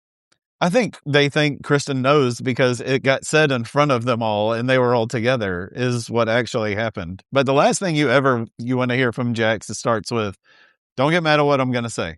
I think they think Kristen knows because it got said in front of them all and they were all together is what actually happened. But the last thing you want to hear from Jax, it starts with, don't get mad at what I'm going to say.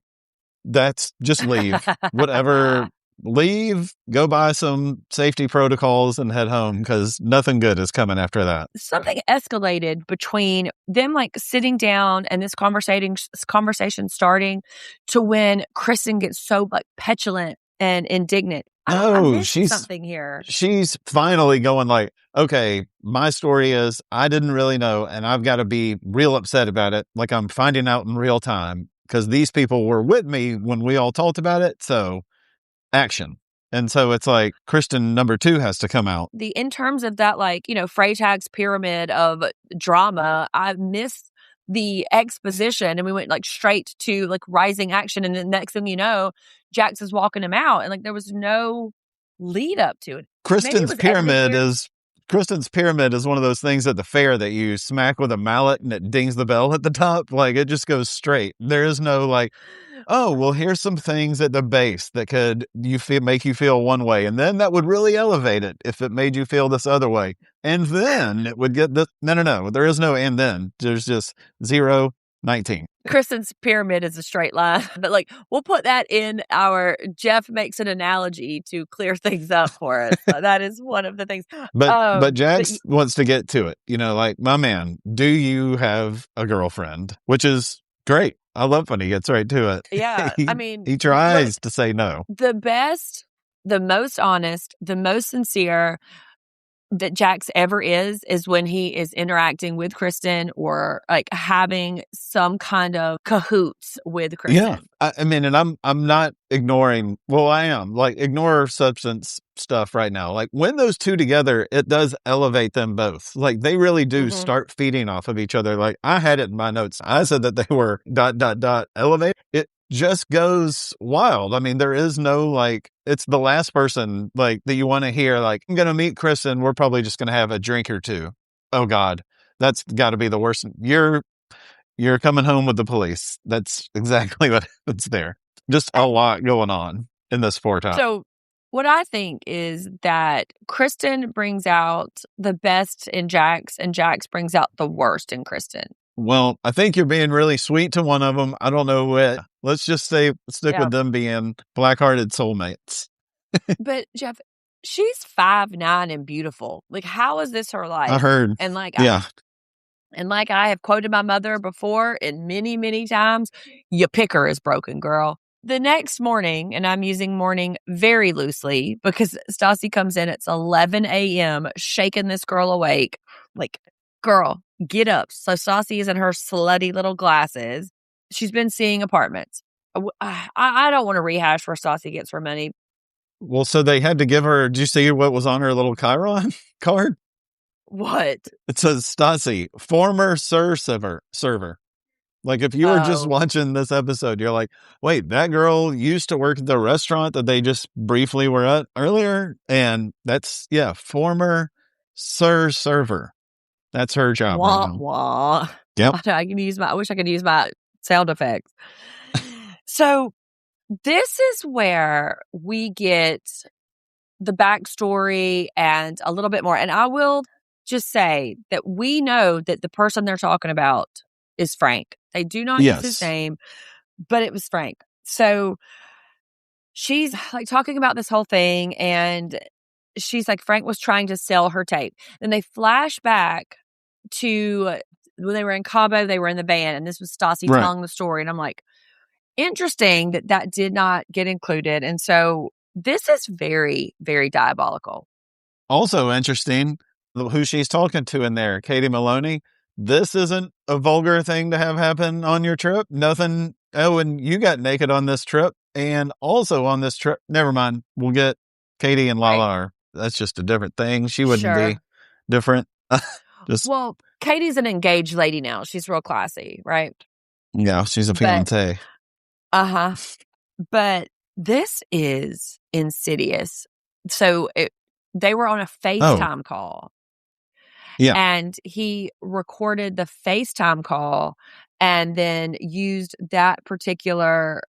That's just leave. Whatever. Leave, go buy some safety protocols and head home because nothing good is coming after that. Something escalated between them, like sitting down and this conversation starting to when Kristen gets so like petulant and indignant. I'm something here. She's finally going like, okay, my story is I didn't really know and I've got to be real upset about it. Like I'm finding out in real time because these people were with me when we all talked about it. So action. And so it's like Kristen number 2 has to come out. In terms of that, like, Freytag's pyramid of drama, I missed the exposition and we went like straight to like rising action. And the next thing you know, Jax is walking him out and like there was no lead up to it. Kristen's pyramid is one of those things at the fair that you smack with a mallet and it dings the bell at the top. Like it just goes straight. There is no like, oh, well, here's some things at the base that could make you feel one way. And then that would really elevate it if it made you feel this other way. And then it would get this. No. There is no and then. There's just 0, 19. Kristen's pyramid is a straight line. But like, we'll put that in our Jeff makes an analogy to clear things up for us. That is one of the things. But Jax wants to get to it. Like, my man, do you have a girlfriend? Which is great. I love when he gets right to it. Yeah. He tries to say no. The best, the most honest, the most sincere that Jax ever is when he is interacting with Kristen or like having some kind of cahoots with Kristen. Yeah. I mean, and I'm not ignoring, well, I am like ignore substance stuff right now. Like when those two together, it does elevate them both. Like they really do start feeding off of each other. Like I had it in my notes. I said that they were ... elevate. It just goes wild. I mean, there is no like, it's the last person like that you want to hear. Like, I'm going to meet Kristen. We're probably just going to have a drink or two. Oh God, that's got to be the worst. You're coming home with the police. That's exactly what happens there. Just a lot going on in this 4 times. So what I think is that Kristen brings out the best in Jax and Jax brings out the worst in Kristen. Well, I think you're being really sweet to one of them. I don't know what. Let's just stick with them being black-hearted soulmates. But Jeff, she's 5'9" and beautiful. Like, how is this her life? I heard. And like, yeah. Like I have quoted my mother before and many, many times, your picker is broken, girl. The next morning, and I'm using morning very loosely because Stassi comes in, it's 11 a.m., shaking this girl awake. Like, girl, get up. So Stassi is in her slutty little glasses. She's been seeing apartments. I don't want to rehash where Stassi gets her money. Well, so they had to give her, did you see what was on her little Chiron card? What? It says Stassi, former server. Like if you were just watching this episode, you're like, wait, that girl used to work at the restaurant that they just briefly were at earlier. And that's, former server. That's her job. Wah, right now. wah. Yep. I wish I could use my sound effects. So this is where we get the backstory and a little bit more. And I will just say that we know that the person they're talking about is Frank. They do not use his Yes. name, but it was Frank. So she's like talking about this whole thing, and she's like, Frank was trying to sell her tape. Then they flash back to when they were in Cabo, they were in the van, and this was Stassi Right. telling the story. And I'm like, interesting that did not get included. And so this is very, very diabolical. Also interesting, who she's talking to in there, Katie Maloney. This isn't a vulgar thing to have happen on your trip. Nothing. Oh, and you got naked on this trip. And also on this trip, never mind. We'll get Katie and Lala. Right. That's just a different thing. She wouldn't Sure. be different. Well, Katie's an engaged lady now. She's real classy, right? Yeah, she's a fiance. Uh-huh. But this is insidious. So they were on a FaceTime call. Yeah. And he recorded the FaceTime call and then used that particular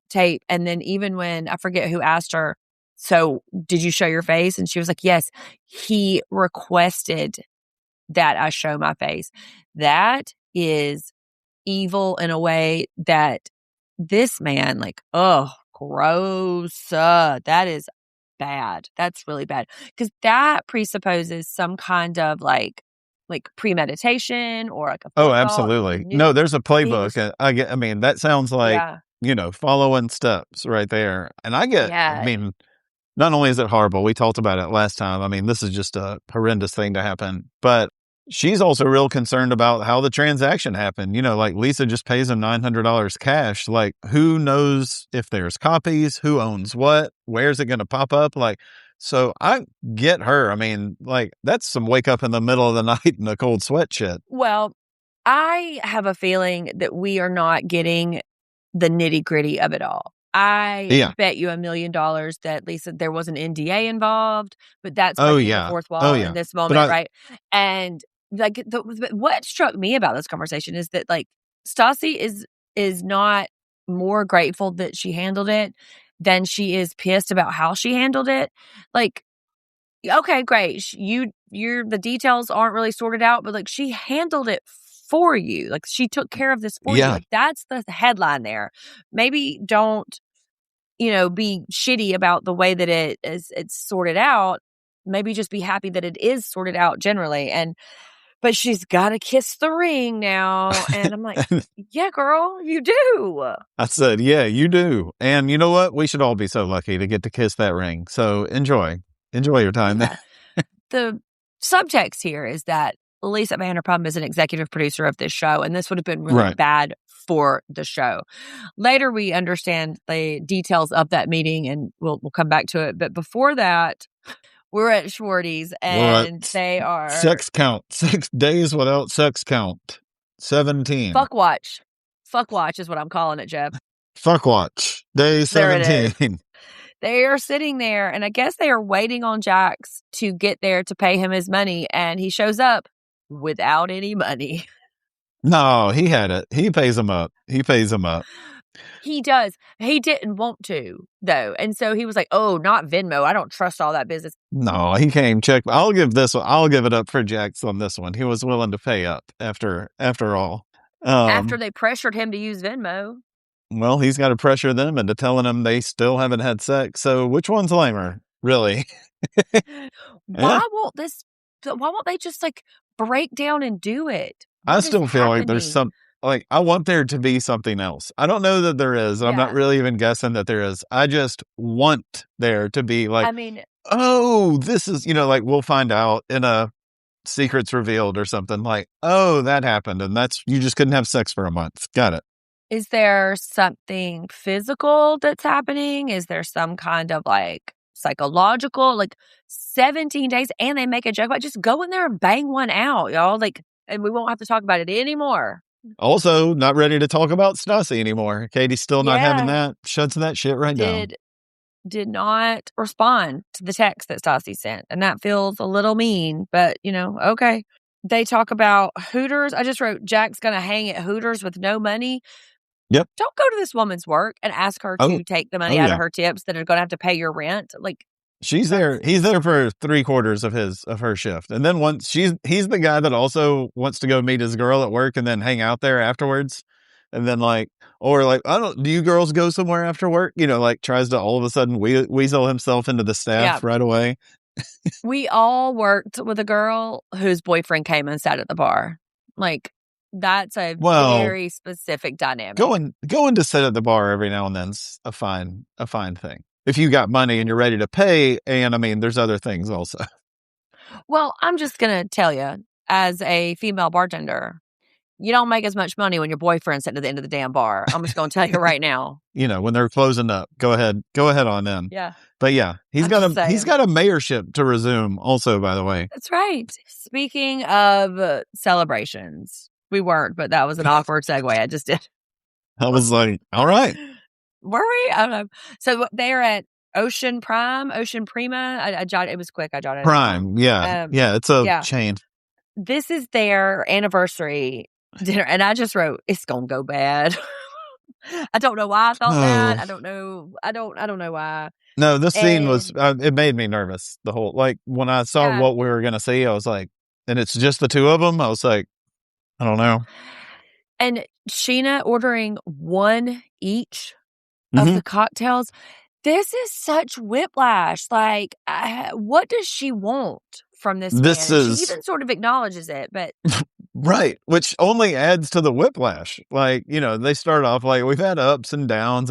tape. And then even when, I forget who asked her, so did you show your face? And she was like, yes, he requested that I show my face. That is evil in a way that this man, like, oh, gross. That is bad. That's really bad. Because that presupposes some kind of like premeditation or like a Oh, absolutely. No, there's a playbook. I mean, that sounds like, following steps right there. And I mean, not only is it horrible, we talked about it last time. I mean, this is just a horrendous thing to happen, but she's also real concerned about how the transaction happened. Like Lisa just pays him $900 cash. Like, who knows if there's copies, who owns what, where's it going to pop up? Like, so I get her. I mean, like, that's some wake up in the middle of the night in a cold sweat shit. Well, I have a feeling that we are not getting the nitty gritty of it all. I bet you $1 million that Lisa, there was an NDA involved, but that's breaking the fourth wall in this moment, right? And like, what struck me about this conversation is that like Stassi is not more grateful that she handled it than she is pissed about how she handled it. Like, okay, great, the details aren't really sorted out, but like she handled it for you. Like she took care of this for you. Like that's the headline there. Maybe don't, be shitty about the way that it's sorted out. Maybe just be happy that it is sorted out generally. But she's got to kiss the ring now. And I'm like, yeah, girl, you do. I said, yeah, you do. And you know what? We should all be so lucky to get to kiss that ring. So enjoy your time there. The subtext here is that Lisa Vanderpump is an executive producer of this show, and this would have been really bad for the show. Later, we understand the details of that meeting, and we'll come back to it. But before that, we're at Schwarty's, and they are... Sex count. 6 days without sex count. 17. Fuck watch. Fuck watch is what I'm calling it, Jeb. Fuck watch. Day 17. They are sitting there, and I guess they are waiting on Jax to get there to pay him his money, and he shows up without any money. No, he had it. He pays him up. He does. He didn't want to, though. And so he was like, oh, not Venmo. I don't trust all that business. No, he came check. I'll give it up for Jax on this one. He was willing to pay up after all. After they pressured him to use Venmo. Well, he's got to pressure them into telling them they still haven't had sex. So which one's lamer, really? Why won't they just like break down and do it? I still feel like there's I want there to be something else. I don't know that there is. I'm not really even guessing that there is. I just want there to be like, this is, like we'll find out in a secrets revealed or something like, oh, that happened. And you just couldn't have sex for a month. Got it. Is there something physical that's happening? Is there some kind of like psychological, like 17 days? And they make a joke about just go in there and bang one out, y'all. Like, and we won't have to talk about it anymore. Also, not ready to talk about Stassi anymore. Katie's still not having that. Shuts that shit right down. Did not respond to the text that Stassi sent. And that feels a little mean, but okay. They talk about Hooters. I just wrote, Jack's going to hang at Hooters with no money. Yep. Don't go to this woman's work and ask her to take the money out of her tips that are going to have to pay your rent. Like, She's there. He's there for 3/4 of her shift, and then once he's the guy that also wants to go meet his girl at work and then hang out there afterwards, and then do you girls go somewhere after work? Tries to all of a sudden weasel himself into the staff right away. We all worked with a girl whose boyfriend came and sat at the bar. That's a very specific dynamic. Going to sit at the bar every now and then's a fine thing. If you got money and you're ready to pay, and I mean, there's other things also. Well, I'm just going to tell you, as a female bartender, you don't make as much money when your boyfriend's sitting at the end of the damn bar. I'm just going to tell you right now. When they're closing up, go ahead on in. Yeah. But yeah, he's got a mayorship to resume also, by the way. That's right. Speaking of celebrations, we weren't, but that was an awkward segue I just did. I was like, all right. Were we? I don't know. So they're at Ocean Prima. I jotted, it was quick. I jotted Prime. Yeah. It's a chain. This is their anniversary dinner. And I just wrote, it's going to go bad. I don't know why I thought that. I don't know. I don't know why. No, this scene was, it made me nervous. The whole, when I saw what we were going to see, I was like, and it's just the two of them. I was like, I don't know. And Scheana ordering one each of the cocktails. This is such whiplash. What does she want from this man? She even sort of acknowledges it, but right, which only adds to the whiplash. They start off we've had ups and downs.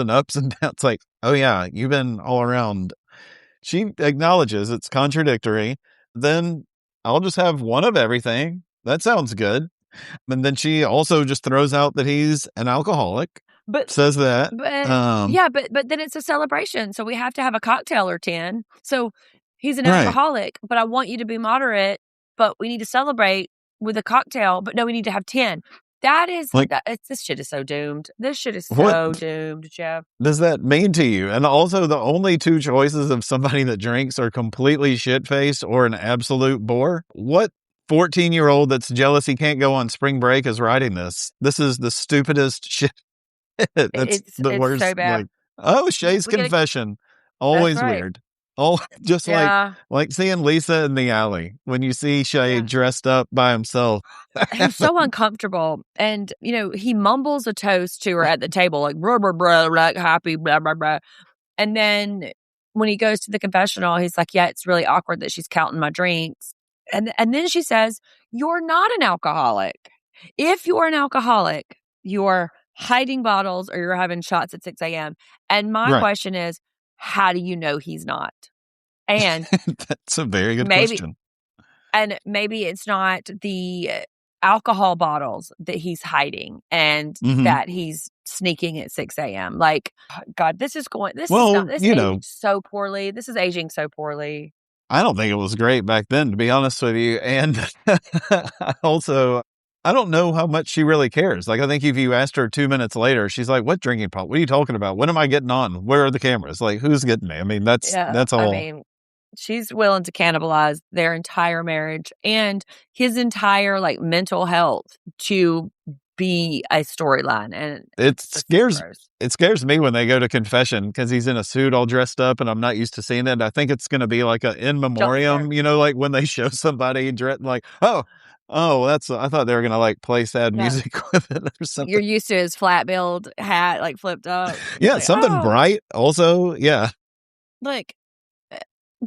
Like, oh yeah, you've been all around. She acknowledges it's contradictory. Then I'll just have one of everything. That sounds good. And then she also just throws out that he's an alcoholic. But says that. But then it's a celebration. So we have to have a cocktail or 10. So he's an alcoholic, but I want you to be moderate, but we need to celebrate with a cocktail, but no, we need to have 10. That is, this shit is so doomed. This shit is so doomed, Jeff. Does that mean to you? And also the only two choices of somebody that drinks are completely shit-faced or an absolute bore. What 14-year-old that's jealous he can't go on spring break is writing this? This is the stupidest shit. It's the worst. So bad. Shay's confession. Always weird. Just like seeing Lisa in the alley when you see Shay dressed up by himself. He's so uncomfortable. And, he mumbles a toast to her at the table, like, blah, blah, blah, like, happy, blah, blah, blah. And then when he goes to the confessional, he's like, yeah, it's really awkward that she's counting my drinks. And then she says, you're not an alcoholic. If you're an alcoholic, you're hiding bottles or you're having shots at 6 a.m. And my question is, how do you know he's not? And that's a very good question. And maybe it's not the alcohol bottles that he's hiding and that he's sneaking at 6 a.m. God, this is aging so poorly. This is aging so poorly. I don't think it was great back then, to be honest with you. And also, I don't know how much she really cares. I think if you asked her 2 minutes later, she's like, what drinking pot? What are you talking about? When am I getting on? Where are the cameras? Who's getting me? I mean, that's all. I mean, she's willing to cannibalize their entire marriage and his entire mental health to be a storyline. And it scares me when they go to confession because he's in a suit all dressed up and I'm not used to seeing it. I think it's going to be like a in memoriam, when they show somebody dressed I thought they were going to play sad music with it or something. You're used to his flat billed hat, flipped up. Yeah. Something bright also. Yeah.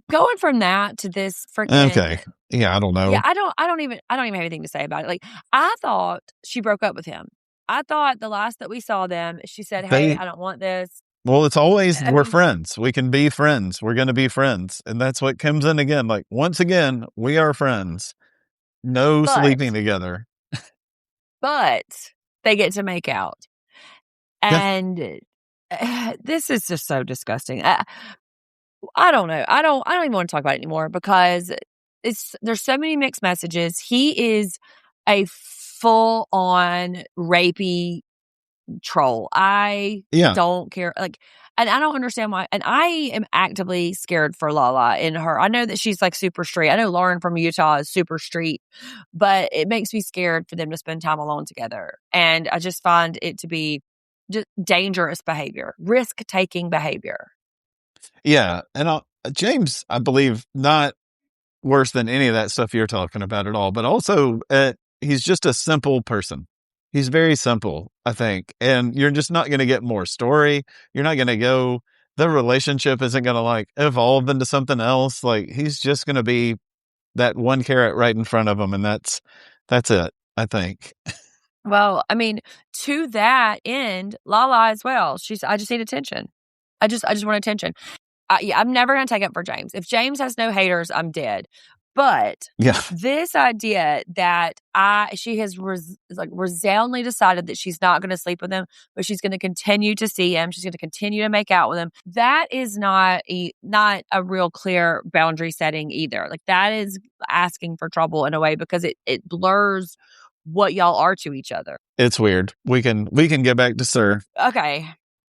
Going from that to this freaking. Okay. Yeah. I don't know. Yeah. I don't even have anything to say about it. I thought she broke up with him. I thought the last that we saw them, she said, hey, I don't want this. Well, it's always, we're friends. We can be friends. We're going to be friends. And that's what comes in again. Once again, we are friends. No sleeping together. But they get to make out. And this is just so disgusting. I don't know. I don't even want to talk about it anymore because there's so many mixed messages. He is a full on rapey troll. I don't care. And I don't understand why. And I am actively scared for Lala in her. I know that she's super street. I know Lauren from Utah is super street, but it makes me scared for them to spend time alone together. And I just find it to be just dangerous behavior, risk-taking behavior. Yeah. And James, I believe, not worse than any of that stuff you're talking about at all, but also he's just a simple person. He's very simple, I think. And you're just not going to get more story. You're not going to go, the relationship isn't going to like evolve into something else. Like he's just going to be that one carrot right in front of him. And that's it, I think. Well, I mean, to that end, Lala as well. I just need attention. I just want attention. Yeah, I'm never going to take up for James. If James has no haters, I'm dead. But Yeah, this idea that she has resoundingly decided that she's not going to sleep with him, but she's going to continue to see him. She's going to continue to make out with him. That is not a real clear boundary setting either. Like that is asking for trouble in a way because it blurs what y'all are to each other. it's weird. We can get back to Sir. Okay.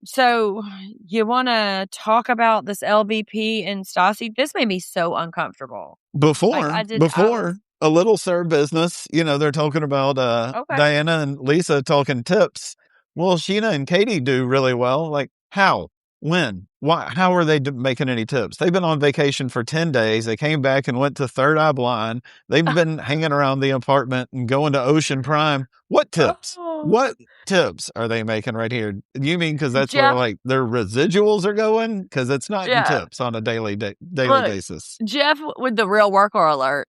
So you want to talk about this LVP and Stassi? This made me so uncomfortable. Before was- a little Sir business, they're talking about Okay. Diana and Lisa talking tips. Well, Scheana and Katie do really well. Like how? When? Why? How are they making any tips? They've been on vacation for 10 days. They came back and went to Third Eye Blind. They've been hanging around the apartment and going to Ocean Prime. What tips? Oh. What tips are they making right here? You mean because that's where Jeff- like their residuals are going? Because it's not in tips on a daily basis. Jeff with the real worker alert.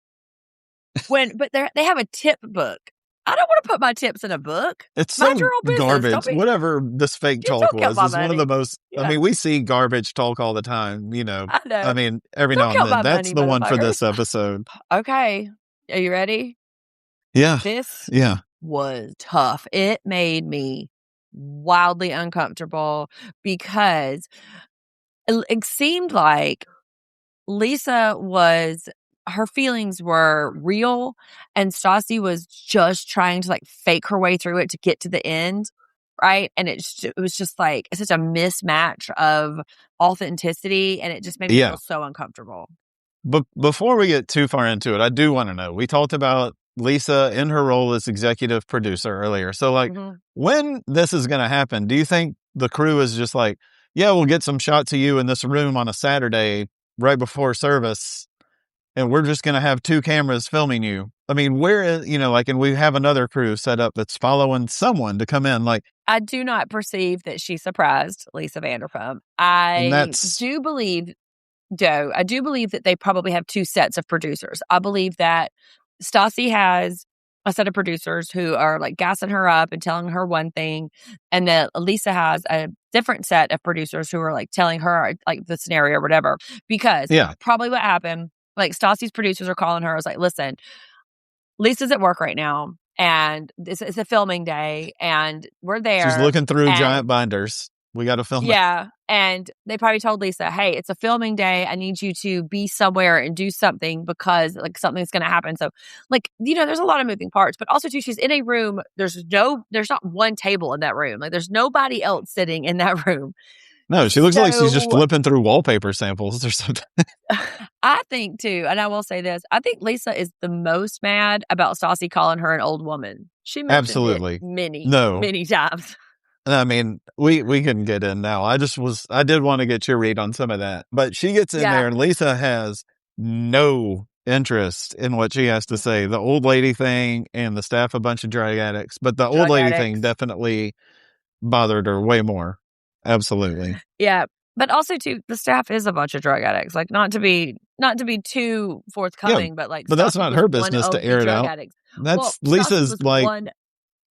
But they have a tip book. I don't want to put my tips in a book. It's Mind so your own business. garbage. Whatever this fake talk was, is one of the most. Yeah. I mean, we see garbage talk all the time. I know. I mean, every Don't now and count then. my That's money, the one for motherfuckers. this episode. Okay, are you ready? Yeah, This yeah. was tough. It made me wildly uncomfortable because it seemed like her feelings were real and Stassi was just trying to like fake her way through it to get to the end. Right. And it was just like, it's such a mismatch of authenticity and it just made me feel so uncomfortable. But before we get too far into it, I do want to know, we talked about Lisa in her role as executive producer earlier. So like when this is going to happen, do you think the crew is just like, yeah, we'll get some shots of you in this room on a Saturday right before service and we're just going to have 2 cameras filming you? I mean, where is, and we have another crew set up that's following someone to come in. Like, I do not perceive that she surprised Lisa Vanderpump. I do believe that they probably have 2 sets of producers. I believe that Stassi has a set of producers who are like gassing her up and telling her one thing. And then Lisa has a different set of producers who are like telling her like the scenario or whatever. Because probably what happened, like Stassi's producers are calling her. I was like, listen, Lisa's at work right now and it's a filming day and we're there. She's looking through giant binders. We got to film. Yeah. And they probably told Lisa, hey, it's a filming day. I need you to be somewhere and do something because like something's going to happen. So like, there's a lot of moving parts, but also too, she's in a room. There's not one table in that room. Like there's nobody else sitting in that room. No, she looks like she's just flipping through wallpaper samples or something. I think too, and I will say this, I think Lisa is the most mad about Stassi calling her an old woman. She mentioned it many times. I mean, we can get in now. I did want to get your read on some of that. But she gets in there and Lisa has no interest in what she has to say. The old lady thing and the staff a bunch of drug addicts. But the old lady thing definitely bothered her way more. Absolutely. Yeah. But also too, the staff is a bunch of drug addicts. Like not to be too forthcoming, but like that's not her business to air it out. Addicts. That's Lisa's like one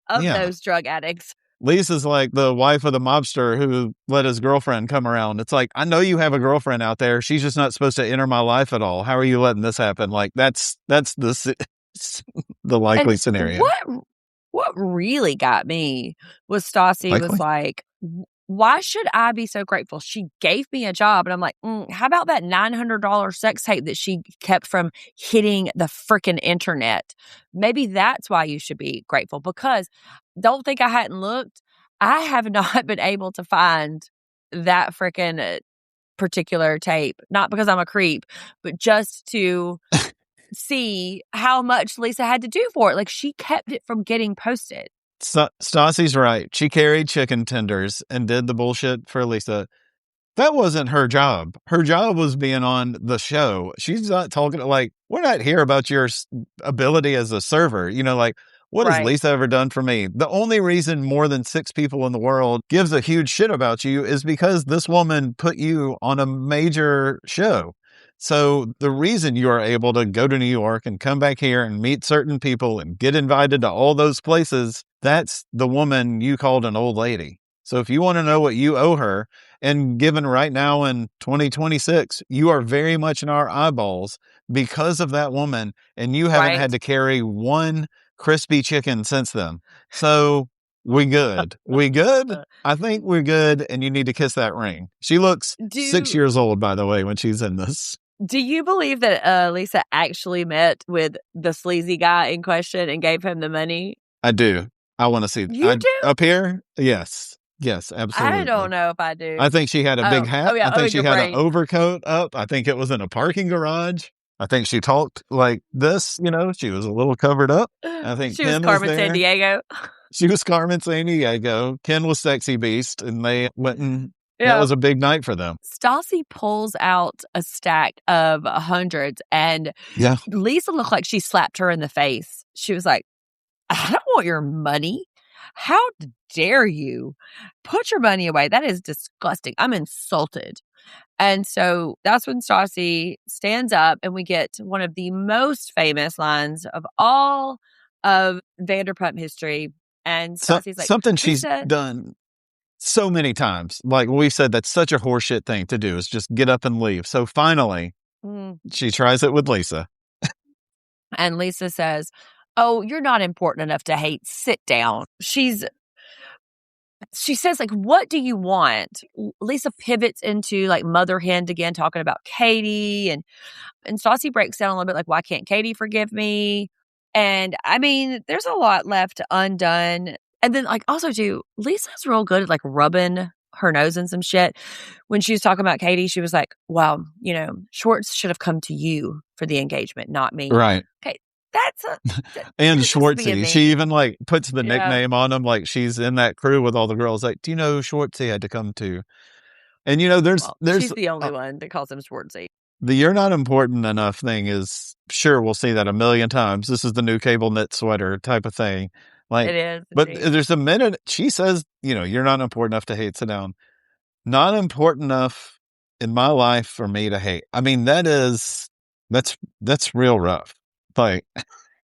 of those drug addicts. Lisa's like the wife of the mobster who let his girlfriend come around. It's like, I know you have a girlfriend out there. She's just not supposed to enter my life at all. How are you letting this happen? Like that's the likely scenario. What really got me was Stassi was like, why should I be so grateful? She gave me a job. And I'm like, how about that $900 sex tape that she kept from hitting the freaking internet? Maybe that's why you should be grateful, because don't think I hadn't looked. I have not been able to find that freaking particular tape, not because I'm a creep, but just to see how much Lisa had to do for it. Like she kept it from getting posted. Stassi's right. She carried chicken tenders and did the bullshit for Lisa. That wasn't her job. Her job was being on the show. She's not talking like, we're not here about your ability as a server. Like, what has Right. Lisa ever done for me? The only reason more than 6 people in the world gives a huge shit about you is because this woman put you on a major show. So the reason you are able to go to New York and come back here and meet certain people and get invited to all those places, that's the woman you called an old lady. So if you want to know what you owe her, and given right now in 2026, you are very much in our eyeballs because of that woman, and you haven't had to carry one crispy chicken since then. So we good. We good? I think we're good, and you need to kiss that ring. She looks 6 years old, by the way, when she's in this. Do you believe that Lisa actually met with the sleazy guy in question and gave him the money? I do. I want to see. You do? Up here? Yes. Yes, absolutely. I don't know if I do. I think she had a big hat. Yeah. I think she had an overcoat up. I think it was in a parking garage. I think she talked like this, she was a little covered up. I think she Ken was Carmen was there. Sandiego. She was Carmen Sandiego. Ken was Sexy Beast, and they went and that was a big night for them. Stassi pulls out a stack of hundreds, and Lisa looked like she slapped her in the face. She was like, I don't want your money. How dare you? Put your money away. That is disgusting. I'm insulted. And so that's when Stassi stands up, and we get one of the most famous lines of all of Vanderpump history. And Stassi's like, something she's done so many times. Like we said, that's such a horseshit thing to do, is just get up and leave. So finally, she tries it with Lisa. And Lisa says, oh, you're not important enough to hate. Sit down. She says, like, what do you want? Lisa pivots into like mother hen again, talking about Katie. And Stassi breaks down a little bit like, why can't Katie forgive me? And I mean, there's a lot left undone. And then like also too, Lisa's real good at like rubbing her nose in some shit. When she was talking about Katie, she was like, well, Schwartz should have come to you for the engagement, not me. Right. Okay. That's and Schwartzy. She even like puts the nickname on him, like she's in that crew with all the girls. Like, do you know Schwartzy had to come to? And there's she's the only one that calls him Schwartzy. The "you're not important enough" thing is sure we'll see that a million times. This is the new cable knit sweater type of thing. Like it is, but there's a minute she says, you're not important enough to hate. Sit down. Not important enough in my life for me to hate. I mean, that's real rough. Like,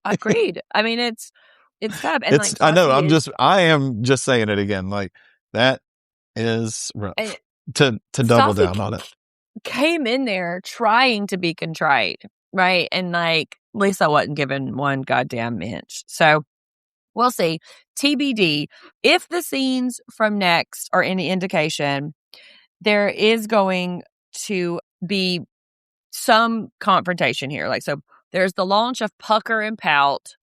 agreed. I mean, it's tough. And it's, I know. I am just saying it again. Like that is rough to double down on it. Came in there trying to be contrite, right? And like Lisa wasn't given one goddamn inch. So we'll see. TBD. If the scenes from next are any indication, there is going to be some confrontation here. Like, so there's the launch of Pucker and Pout.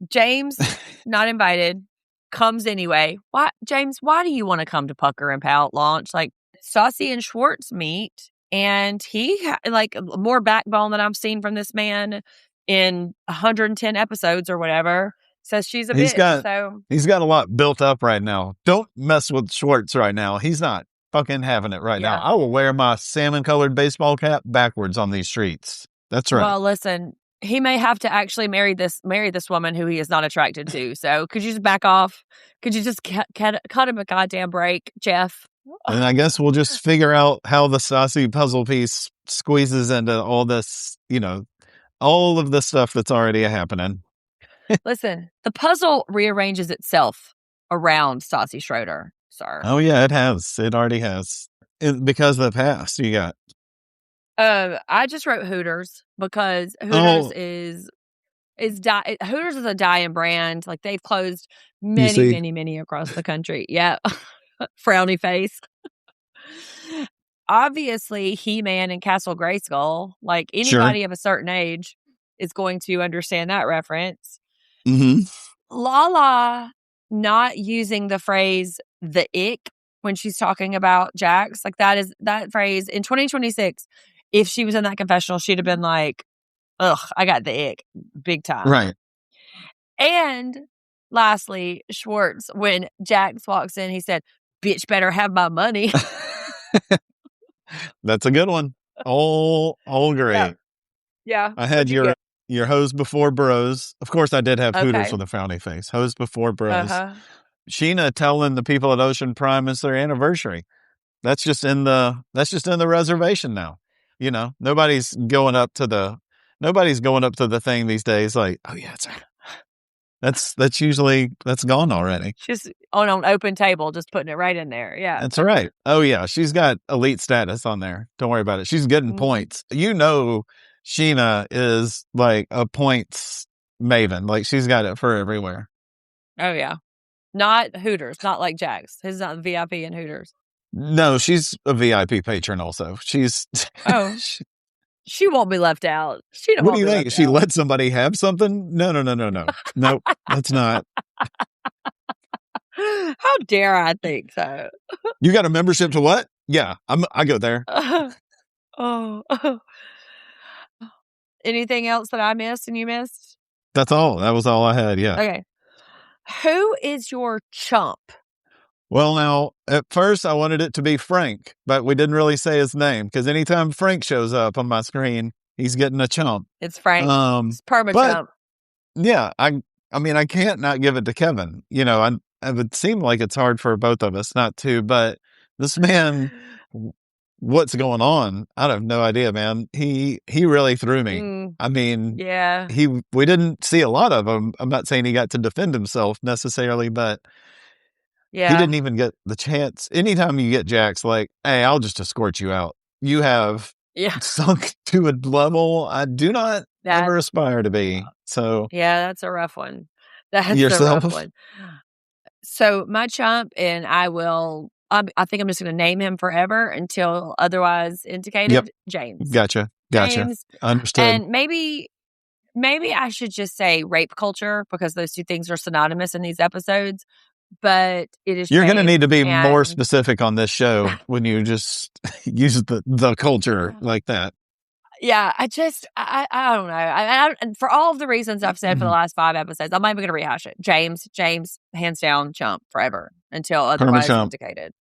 James, not invited, comes anyway. Why, James, why do you want to come to Pucker and Pout launch? Like, Stassi and Schwartz meet, and he, like, more backbone than I've seen from this man in 110 episodes or whatever, says she's a bitch. He's got a lot built up right now. Don't mess with Schwartz right now. He's not fucking having it right now. I will wear my salmon-colored baseball cap backwards on these streets. That's right. Well, listen, he may have to actually marry this woman who he is not attracted to. So could you just back off? Could you just cut him a goddamn break, Jeff? And I guess we'll just figure out how the Stassi puzzle piece squeezes into all this, all of the stuff that's already happening. Listen, the puzzle rearranges itself around Stassi Schroeder, sir. Oh, yeah, it has. It already has. Because of the past you got. I just wrote Hooters because Hooters is Hooters is a dying brand. Like, they've closed many across the country. Yeah. Frowny face. Obviously, He-Man and Castle Grayskull, like anybody of a certain age is going to understand that reference. Mm-hmm. Lala not using the phrase the ick when she's talking about Jax, like that phrase in 2026, if she was in that confessional, she'd have been like, ugh, I got the ick big time. Right. And lastly, Schwartz, when Jax walks in, he said, bitch better have my money. That's a good one. All great. Yeah. I had your hose before bros. Of course, I did have Hooters with a frowny face. Hose before bros. Scheana telling the people at Ocean Prime it's their anniversary. That's just in the reservation now. You know, nobody's going up to the thing these days. Like, oh yeah, that's usually gone already. She's on an open table, just putting it right in there. Yeah, that's right. Oh yeah, she's got elite status on there. Don't worry about it. She's getting points. You know, Scheana is like a points maven. Like she's got it for everywhere. Oh yeah, not Hooters, not like Jack's. His is not VIP in Hooters. No, she's a VIP patron also. She's she won't be left out. She don't. What do you think? She let somebody have something? No. Nope, that's not. How dare I think so? You got a membership to what? Yeah, I go there. Anything else that I missed and you missed? That's all. That was all I had. Yeah. Okay. Who is your chump? Well, now, at first I wanted it to be Frank, but we didn't really say his name because anytime Frank shows up on my screen, he's getting a chump. It's Frank. It's perma chump. Yeah, I mean, I can't not give it to Kevin. You know, it would seem like it's hard for both of us not to, but this man, what's going on? I have no idea, man. He really threw me. I mean, yeah, we didn't see a lot of him. I'm not saying he got to defend himself necessarily, but he didn't even get the chance. Anytime you get Jax, like, hey, I'll just escort you out. You have sunk to a level I do not ever aspire to be. So yeah, that's a rough one. That's yourself? a rough one. So my chump, and I think I'm just going to name him forever until otherwise indicated. Yep. James. Gotcha. James. Understood. And maybe I should just say rape culture because those two things are synonymous in these episodes. But it is. You're going to need to be more specific on this show when you just use the culture like that. Yeah, I don't know. I for all of the reasons I've said for the last 5 episodes, I'm not even going to rehash it. James, hands down, chump forever until otherwise indicated.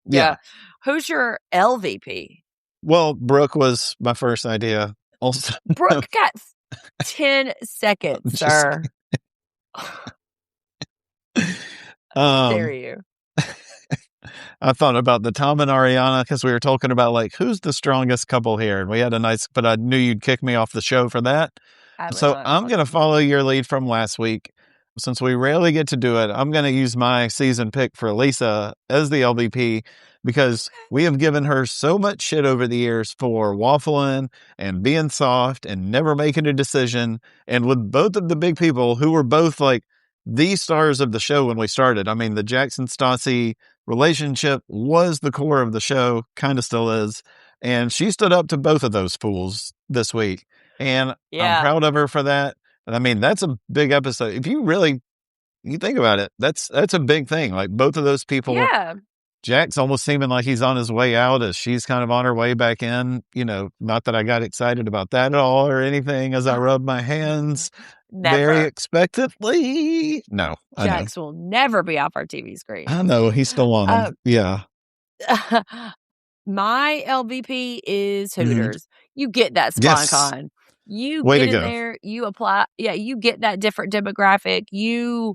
Yeah. Who's your LVP? Well, Brooke was my first idea. Also, Brooke got 10 seconds, sir. Dare you? I thought about the Tom and Ariana because we were talking about like who's the strongest couple here, and we had but I knew you'd kick me off the show for that. So I'm going to follow your lead from last week. Since we rarely get to do it, I'm going to use my season pick for Lisa as the LVP because we have given her so much shit over the years for waffling and being soft and never making a decision. And with both of the big people who were both like the stars of the show when we started. I mean, the Jackson-Stassi relationship was the core of the show, kind of still is. And she stood up to both of those fools this week. And I'm proud of her for that. And I mean, that's a big episode. If you think about it, that's a big thing. Like both of those people, Jack's almost seeming like he's on his way out as she's kind of on her way back in. You know, not that I got excited about that at all or anything as I rubbed my hands very expectantly. No, Jax will never be off our TV screen. I know. He's still on them. Yeah. My LVP is Hooters. You get that SponCon. You Way get to in go. there, you apply. Yeah, you get that different demographic. Yeah.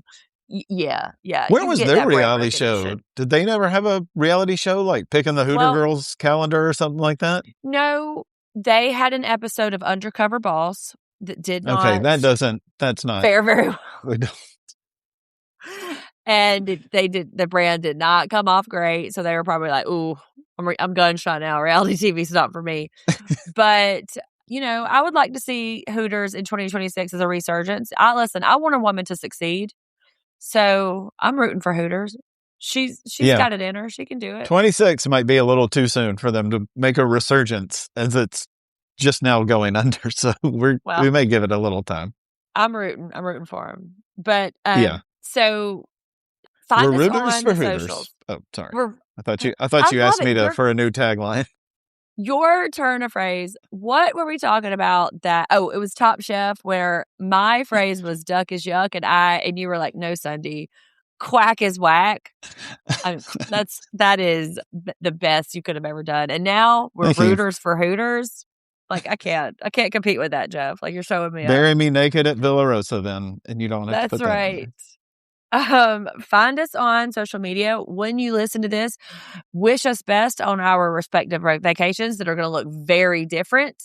Where was their reality show? Did they never have a reality show like Picking the Hooter Girls calendar or something like that? No, they had an episode of Undercover Boss that did not. Okay, that's not fare very well. We don't. And the brand did not come off great. So they were probably like, ooh, I'm gunshot now. Reality TV is not for me. But, you know, I would like to see Hooters in 2026 as a resurgence. I want a woman to succeed. So I'm rooting for Hooters. She's got it in her. She can do it. 26 might be a little too soon for them to make a resurgence as it's just now going under. So we may give it a little time. I'm rooting for him. But so find we're us rooters on for the Hooters. socials. Oh, sorry. I thought you asked me for a new tagline. Your turn of phrase. What were we talking about? It was Top Chef, where my phrase was "duck is yuck," and you were like, "No, Sundi, quack is whack. That is the best you could have ever done. And now we're rooters for Hooters. Like I can't compete with that, Jeff. Like you're showing me. Bury me naked at Villa Rosa then, and you don't have to put that in there. Find us on social media. When you listen to this, wish us best on our respective vacations that are going to look very different.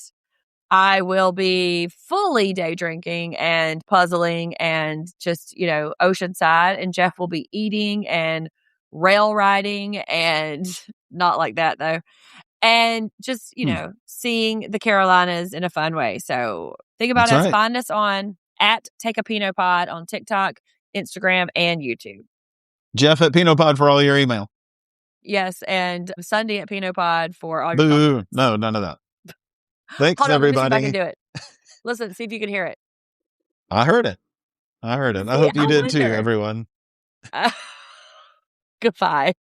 I will be fully day drinking and puzzling and just, oceanside, and Jeff will be eating and rail riding and not like that though. And just, seeing the Carolinas in a fun way. So think about us. Right. Find us on @Take a Pinot Pod on TikTok, Instagram, and YouTube. Jeff at Pinot Pod for all your email. Yes, and Sundi at Pinot Pod for all your comments. No, none of that. Thanks, Hold on, everybody. Let me see if I can do it. Listen, see if you can hear it. I heard it. I hope you did too, everyone. Goodbye.